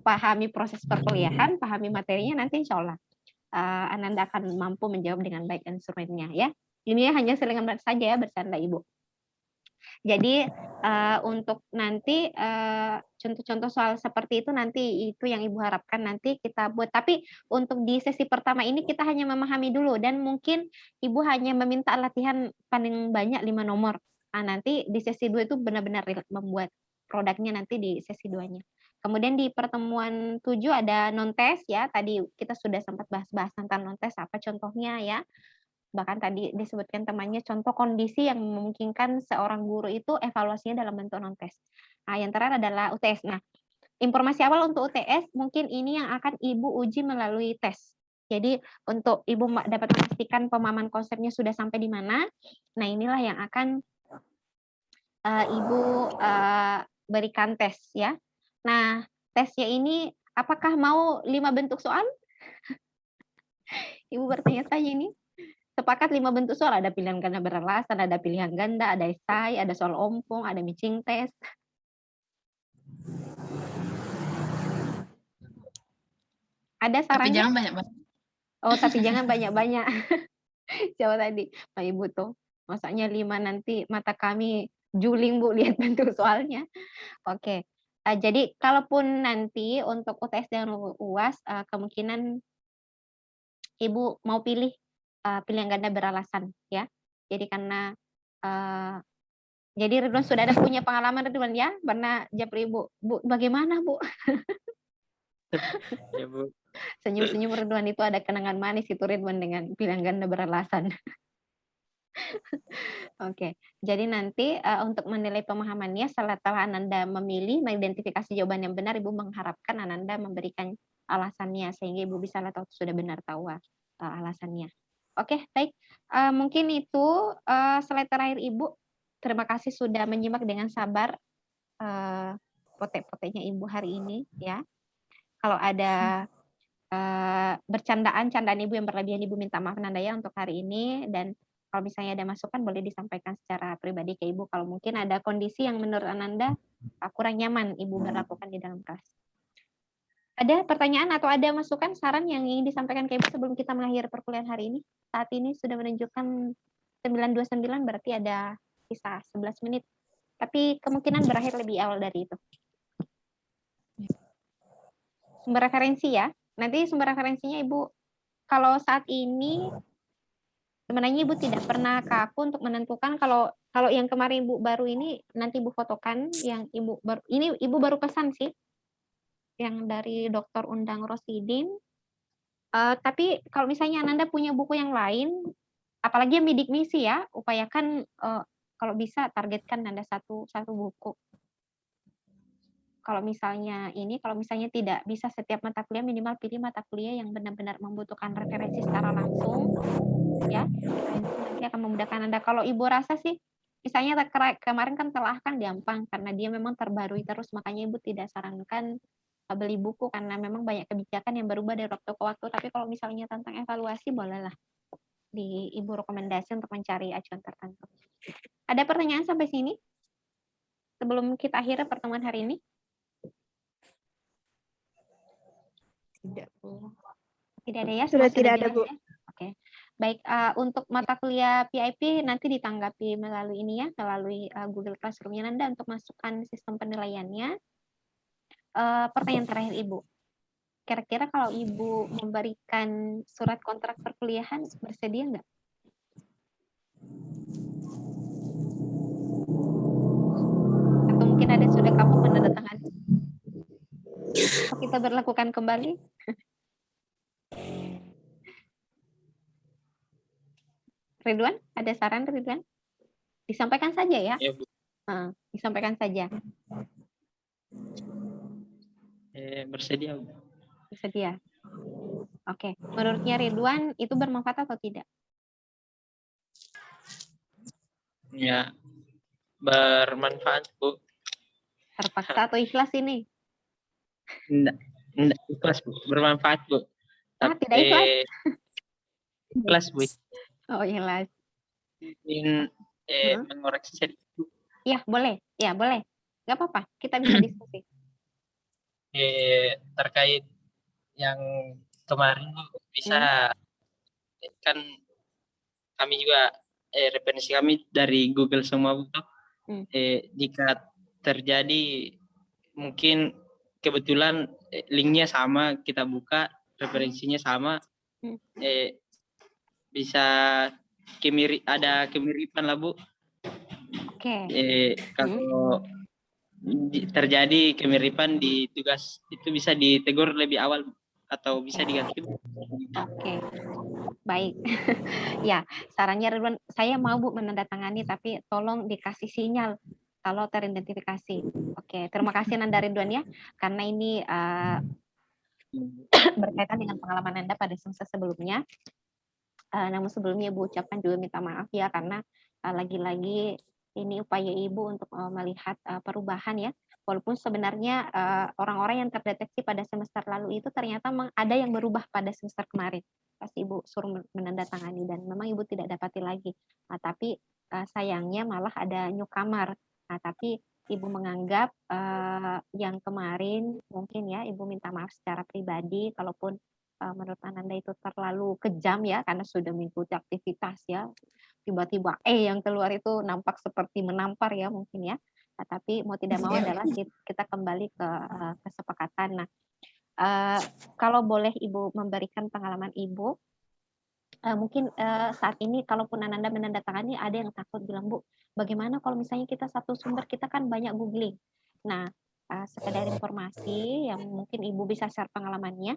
pahami proses perkuliahan, pahami materinya, nanti insya Allah Ananda akan mampu menjawab dengan baik instrumennya ya. Ini hanya selingan saja ya, bercanda Ibu. Jadi untuk nanti contoh-contoh soal seperti itu nanti itu yang Ibu harapkan nanti kita buat. Tapi untuk di sesi pertama ini kita hanya memahami dulu dan mungkin Ibu hanya meminta latihan paling banyak 5 nomor. Nanti di sesi 2 itu benar-benar membuat produknya nanti di sesi 2-nya. Kemudian di pertemuan 7 ada non-tes ya. Tadi kita sudah sempat bahas-bahas tentang non-tes apa contohnya ya. Bahkan tadi disebutkan temannya contoh kondisi yang memungkinkan seorang guru itu evaluasinya dalam bentuk non-tes. Yang terakhir adalah UTS. Nah, informasi awal untuk UTS mungkin ini yang akan Ibu uji melalui tes. Jadi untuk Ibu dapat memastikan pemahaman konsepnya sudah sampai di mana. Nah, inilah yang akan Ibu berikan tes ya. Nah, tesnya ini apakah mau 5 bentuk soal? Ibu bertanya saja ini. Sepakat 5 bentuk soal, ada pilihan ganda beralasan, ada pilihan ganda, ada esai, ada soal ompong, ada matching test. Ada sarannya? Tapi jangan banyak-banyak. Oh, tapi jangan banyak-banyak. Siapa tadi? Pak Ibu tuh. Masanya 5 nanti mata kami juling Bu lihat bentuk soalnya. Oke. Jadi kalaupun nanti untuk UTS dan UAS kemungkinan Ibu mau pilih pilihan ganda beralasan ya. Jadi karena jadi Ridwan sudah ada punya pengalaman Ridwan ya, pernah japri Ibu. Bu, bagaimana Bu? Ya, Bu. Senyum-senyum Ridwan itu ada kenangan manis itu Ridwan dengan pilihan ganda beralasan. Oke, jadi nanti untuk menilai pemahamannya setelah Ananda memilih, mengidentifikasi jawaban yang benar, Ibu mengharapkan Ananda memberikan alasannya sehingga Ibu bisa tahu sudah benar tahu alasannya. Oke, baik. Mungkin itu slide terakhir Ibu. Terima kasih sudah menyimak dengan sabar potek-poteknya Ibu hari ini ya. Kalau ada candaan Ibu yang berlebihan Ibu minta maaf Ananda ya untuk hari ini, dan kalau misalnya ada masukan boleh disampaikan secara pribadi ke Ibu kalau mungkin ada kondisi yang menurut Ananda kurang nyaman Ibu berlakukan di dalam kelas. Ada pertanyaan atau ada masukan, saran yang ingin disampaikan ke Ibu sebelum kita mengakhiri perkuliahan hari ini? Saat ini sudah menunjukkan 9:29, berarti ada sisa 11 menit. Tapi kemungkinan berakhir lebih awal dari itu. Sumber referensi ya. Nanti sumber referensinya Ibu, kalau saat ini sebenarnya Ibu tidak pernah kaku untuk menentukan kalau yang kemarin Ibu baru ini nanti Ibu fotokan yang Ibu baru ini Ibu baru pesan sih yang dari Dr. Undang Rosidin. Tapi kalau misalnya Ananda punya buku yang lain, apalagi yang bidik misi ya, upayakan kalau bisa targetkan Anda satu buku. Kalau misalnya tidak bisa setiap mata kuliah, minimal pilih mata kuliah yang benar-benar membutuhkan referensi secara langsung, ya. Nanti akan memudahkan Anda. Kalau Ibu rasa sih, misalnya kemarin kan telah kan gampang karena dia memang terbarui terus, makanya Ibu tidak sarankan beli buku karena memang banyak kebijakan yang berubah dari waktu ke waktu. Tapi kalau misalnya tentang evaluasi, bolehlah di Ibu rekomendasi untuk mencari acuan tertentu. Ada pertanyaan sampai sini? Sebelum kita akhiri pertemuan hari ini? Tidak, Bu. Tidak ada ya? Sudah tidak ada, jelas Bu. ya? Oke. Baik, untuk mata kuliah PIP nanti ditanggapi melalui ini ya, melalui Google Classroom-nya Anda untuk masukkan sistem penilaiannya. Pertanyaan terakhir Ibu. Kira-kira kalau Ibu memberikan surat kontrak perkuliahan, bersedia nggak? Atau mungkin ada sudah kamu menandatangani? Atau kita berlakukan kembali? Ridwan, ada saran Ridwan? Disampaikan saja ya. Ya, Bu. Disampaikan saja. Bersedia, Bu. Bersedia. Oke. Menurutnya Ridwan itu bermanfaat atau tidak? Ya, bermanfaat, Bu. Terpaksa atau ikhlas ini? Enggak ikhlas, Bu. Bermanfaat, Bu. Tidak ikhlas? Ikhlas, Bu. Oh, ikhlas. Ingin mengoreksi sedikit, Bu. Iya, boleh. Ya, boleh. Nggak apa-apa. Kita bisa diskusi. Terkait yang kemarin, Bu, bisa kan kami juga referensi kami dari Google semua, Bu. Jika terjadi mungkin kebetulan linknya sama, kita buka referensinya sama, bisa ada kemiripan lah Bu. Oke. Kalau terjadi kemiripan di tugas itu bisa ditegur lebih awal atau bisa diganti. Oke, baik. Ya, sarannya Ridwan, saya mau Bu menandatangani, tapi tolong dikasih sinyal kalau teridentifikasi. Oke, terima kasih Nanda Ridwan ya, karena ini berkaitan dengan pengalaman Anda pada semester sebelumnya. Namun sebelumnya Ibu ucapkan juga minta maaf ya, karena lagi-lagi ini upaya Ibu untuk melihat perubahan ya. Walaupun sebenarnya orang-orang yang terdeteksi pada semester lalu itu ternyata memang ada yang berubah pada semester kemarin. Pasti Ibu suruh menandatangani dan memang Ibu tidak dapati lagi. Tapi sayangnya malah ada newcomer. Tapi Ibu menganggap yang kemarin mungkin ya Ibu minta maaf secara pribadi kalaupun menurut Ananda itu terlalu kejam ya karena sudah mengikuti aktivitas ya. Tiba-tiba yang keluar itu nampak seperti menampar ya mungkin ya. Tapi mau tidak mau adalah kita kembali ke kesepakatan. Nah, kalau boleh Ibu memberikan pengalaman Ibu, mungkin saat ini kalaupun Ananda menandatangani ada yang takut bilang, Bu, bagaimana kalau misalnya kita satu sumber, kita kan banyak googling. Nah, sekedar informasi yang mungkin Ibu bisa share pengalamannya,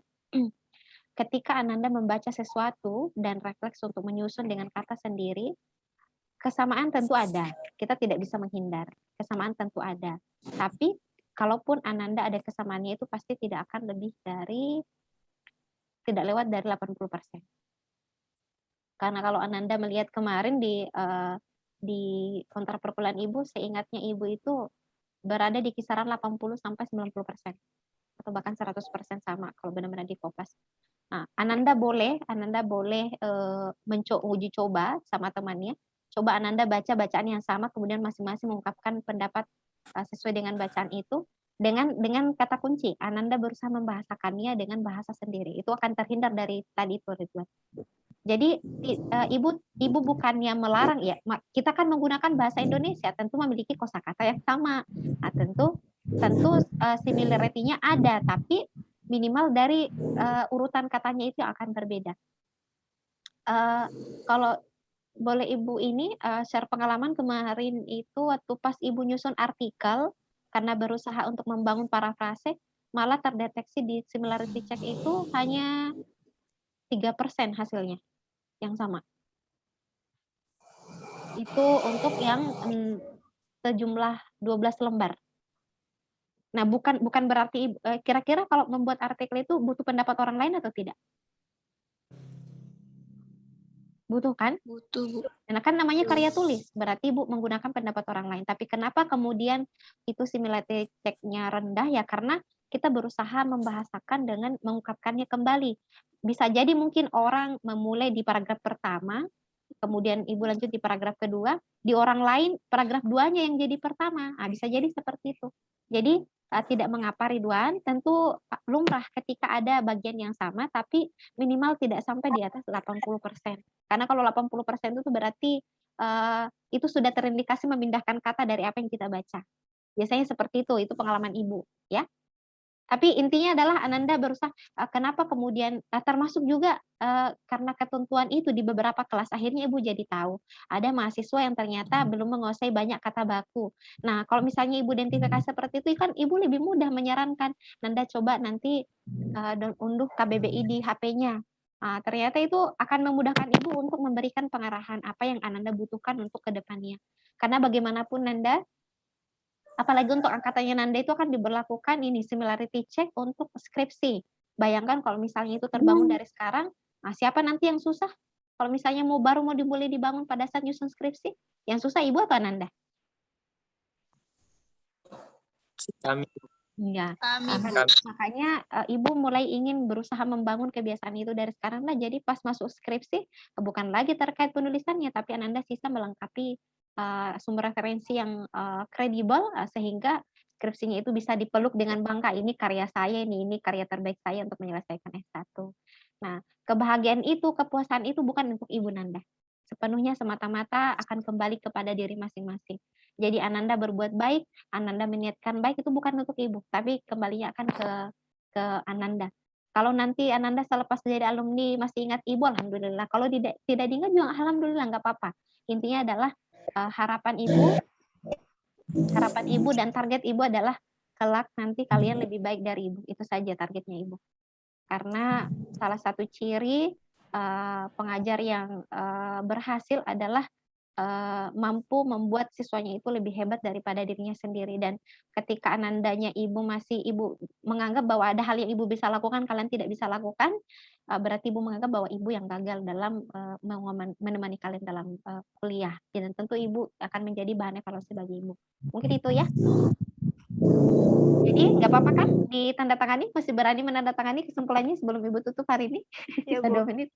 ketika Ananda membaca sesuatu dan refleks untuk menyusun dengan kata sendiri, kesamaan tentu ada. Kita tidak bisa menghindar. Kesamaan tentu ada. Tapi kalaupun Ananda ada kesamaannya itu pasti tidak akan lebih dari, tidak lewat dari 80%. Karena kalau Ananda melihat kemarin di kontrak perkuliahan Ibu, seingatnya Ibu itu berada di kisaran 80 sampai 90%. Atau bahkan 100% sama kalau benar-benar di Kopas. Nah, Ananda boleh uji coba sama temannya. Coba Ananda baca bacaan yang sama, kemudian masing-masing mengungkapkan pendapat sesuai dengan bacaan itu dengan kata kunci. Ananda berusaha membahasakannya dengan bahasa sendiri. Itu akan terhindar dari tadi itu, Ridwan. Jadi ibu bukannya melarang ya. Kita kan menggunakan bahasa Indonesia, tentu memiliki kosakata yang sama. Nah, tentu similarity-nya ada, tapi minimal dari urutan katanya itu akan berbeda. Kalau boleh Ibu ini share pengalaman kemarin itu waktu pas Ibu nyusun artikel karena berusaha untuk membangun parafrase, malah terdeteksi di similarity check itu hanya 3% hasilnya yang sama. Itu untuk yang sejumlah 12 lembar. Nah, bukan berarti kira-kira kalau membuat artikel itu butuh pendapat orang lain atau tidak? Butuh kan? Butuh, Bu. Nah, kan namanya karya tulis, berarti Ibu menggunakan pendapat orang lain. Tapi kenapa kemudian itu similarity check-nya rendah ya? Karena kita berusaha membahasakan dengan mengungkapkannya kembali. Bisa jadi mungkin orang memulai di paragraf pertama, kemudian Ibu lanjut di paragraf kedua, di orang lain paragraf 2-nya yang jadi pertama. Nah, bisa jadi seperti itu. Jadi tidak mengapa Ridwan, tentu lumrah ketika ada bagian yang sama, tapi minimal tidak sampai di atas 80%. Karena kalau 80% itu berarti itu sudah terindikasi memindahkan kata dari apa yang kita baca. Biasanya seperti itu pengalaman Ibu, ya. Tapi intinya adalah Ananda berusaha, kenapa kemudian termasuk juga karena ketentuan itu di beberapa kelas akhirnya Ibu jadi tahu ada mahasiswa yang ternyata belum menguasai banyak kata baku. Nah, kalau misalnya Ibu identifikasi seperti itu kan Ibu lebih mudah menyarankan Nanda coba nanti unduh KBBI di HP-nya. Ternyata itu akan memudahkan Ibu untuk memberikan pengarahan apa yang Ananda butuhkan untuk ke depannya. Karena bagaimanapun Nanda, apalagi untuk angkatannya Nanda itu akan diberlakukan ini similarity check untuk skripsi. Bayangkan kalau misalnya itu terbangun dari sekarang, siapa nanti yang susah? Kalau misalnya baru mau dimulai dibangun pada saat nyusun skripsi, yang susah Ibu atau Nanda? Kami. Ya, Kami, Bu. makanya Ibu mulai ingin berusaha membangun kebiasaan itu dari sekarang lah. Jadi pas masuk skripsi bukan lagi terkait penulisannya, tapi Ananda sisa melengkapi sumber referensi yang kredibel sehingga skripsinya itu bisa dipeluk dengan bangga, ini karya saya, ini karya terbaik saya untuk menyelesaikan S1. Nah, kebahagiaan itu, kepuasan itu bukan untuk Ibu Nanda. Sepenuhnya semata-mata akan kembali kepada diri masing-masing. Jadi Ananda berbuat baik, Ananda meniatkan baik itu bukan untuk ibu, tapi kembalinya akan ke Ananda. Kalau nanti Ananda selepas jadi alumni masih ingat ibu, alhamdulillah. Kalau tidak diingat juga alhamdulillah, nggak apa-apa. Intinya adalah harapan ibu dan target ibu adalah kelak nanti kalian lebih baik dari ibu. Itu saja targetnya ibu. Karena salah satu ciri pengajar yang berhasil adalah mampu membuat siswanya itu lebih hebat daripada dirinya sendiri. Dan ketika anandanya ibu menganggap bahwa ada hal yang ibu bisa lakukan, kalian tidak bisa lakukan, berarti ibu menganggap bahwa ibu yang gagal dalam menemani kalian dalam kuliah. Dan tentu ibu akan menjadi bahan evaluasi bagi ibu. Mungkin itu ya. Jadi nggak apa-apa kan ditandatangani? Masih berani menandatangani kesimpulannya sebelum ibu tutup hari ini? Ya, Bisa Bu. 2 menit.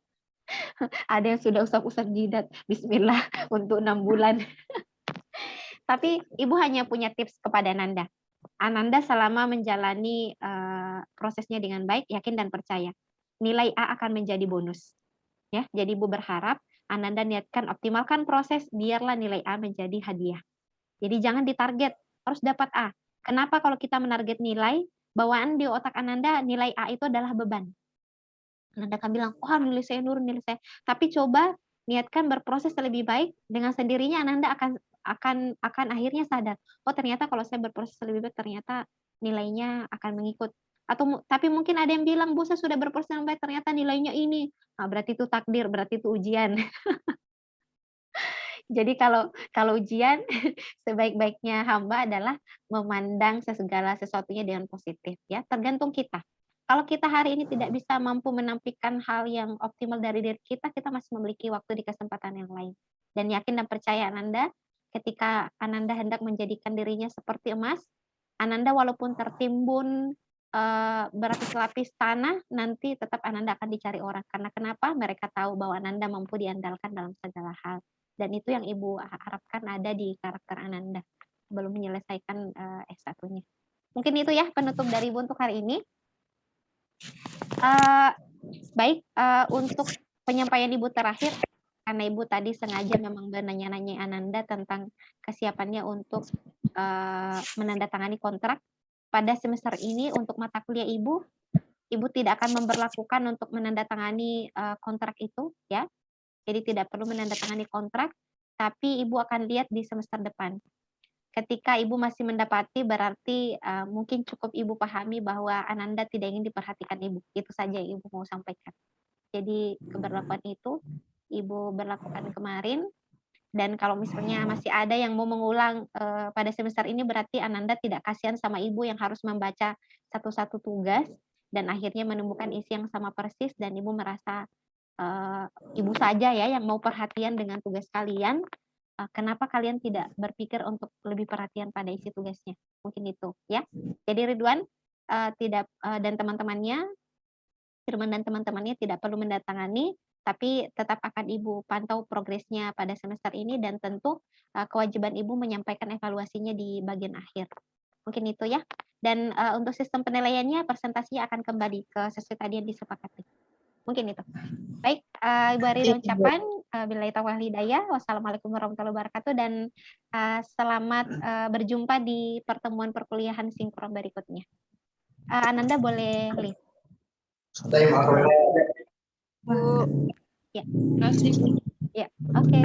Ada yang sudah usap-usap jidat. Bismillah untuk 6 bulan. Tapi ibu hanya punya tips kepada Ananda. Ananda selama menjalani prosesnya dengan baik, yakin dan percaya, nilai A akan menjadi bonus. Ya, jadi ibu berharap Ananda niatkan optimalkan proses, biarlah nilai A menjadi hadiah. Jadi jangan ditarget harus dapat A. Kenapa kalau kita menarget nilai, bawaan di otak Ananda nilai A itu adalah beban. Ananda akan bilang, wah nilai saya nurun, nilai saya. Tapi coba niatkan berproses lebih baik, dengan sendirinya Ananda akan akhirnya sadar, oh ternyata kalau saya berproses lebih baik, ternyata nilainya akan mengikut. Tapi mungkin ada yang bilang, Bu, saya sudah berproses yang baik, ternyata nilainya ini. Nah, berarti itu takdir, berarti itu ujian. Jadi kalau ujian, sebaik-baiknya hamba adalah memandang segala sesuatunya dengan positif. Ya, tergantung kita. Kalau kita hari ini tidak bisa mampu menampilkan hal yang optimal dari diri kita, kita masih memiliki waktu di kesempatan yang lain. Dan yakin dan percaya Ananda, ketika Ananda hendak menjadikan dirinya seperti emas, Ananda walaupun tertimbun berlapis-lapis tanah, nanti tetap Ananda akan dicari orang. Karena kenapa? Mereka tahu bahwa Ananda mampu diandalkan dalam segala hal. Dan itu yang ibu harapkan ada di karakter Ananda sebelum menyelesaikan S1-nya. Mungkin itu ya penutup dari ibu untuk hari ini. Baik, untuk penyampaian ibu terakhir, karena ibu tadi sengaja memang menanya-nanya Ananda tentang kesiapannya untuk menandatangani kontrak pada semester ini. Untuk mata kuliah ibu tidak akan memberlakukan untuk menandatangani kontrak itu, ya. Jadi tidak perlu menandatangani kontrak, tapi ibu akan lihat di semester depan. Ketika ibu masih mendapati, berarti mungkin cukup ibu pahami bahwa Ananda tidak ingin diperhatikan ibu. Itu saja yang ibu mau sampaikan. Jadi keberlakuan itu ibu berlakukan kemarin, dan kalau misalnya masih ada yang mau mengulang pada semester ini, berarti Ananda tidak kasihan sama ibu yang harus membaca satu-satu tugas dan akhirnya menemukan isi yang sama persis, dan ibu merasa ibu saja ya yang mau perhatian dengan tugas kalian. Kenapa kalian tidak berpikir untuk lebih perhatian pada isi tugasnya? Mungkin itu ya. Jadi Ridwan dan teman-temannya, Firman dan teman-temannya tidak perlu mendatangani, tapi tetap akan ibu pantau progresnya pada semester ini, dan tentu kewajiban ibu menyampaikan evaluasinya di bagian akhir. Mungkin itu ya. Dan untuk sistem penilaiannya, presentasinya akan kembali ke sesuai tadi yang disepakati. Mungkin itu. Baik, Ibu Ari ucapan billahi taufiq wal hidayah. Wassalamualaikum warahmatullahi wabarakatuh, dan selamat berjumpa di pertemuan perkuliahan sinkron berikutnya. Ananda boleh leave. Bu. Ya. Terima kasih. Ya, oke.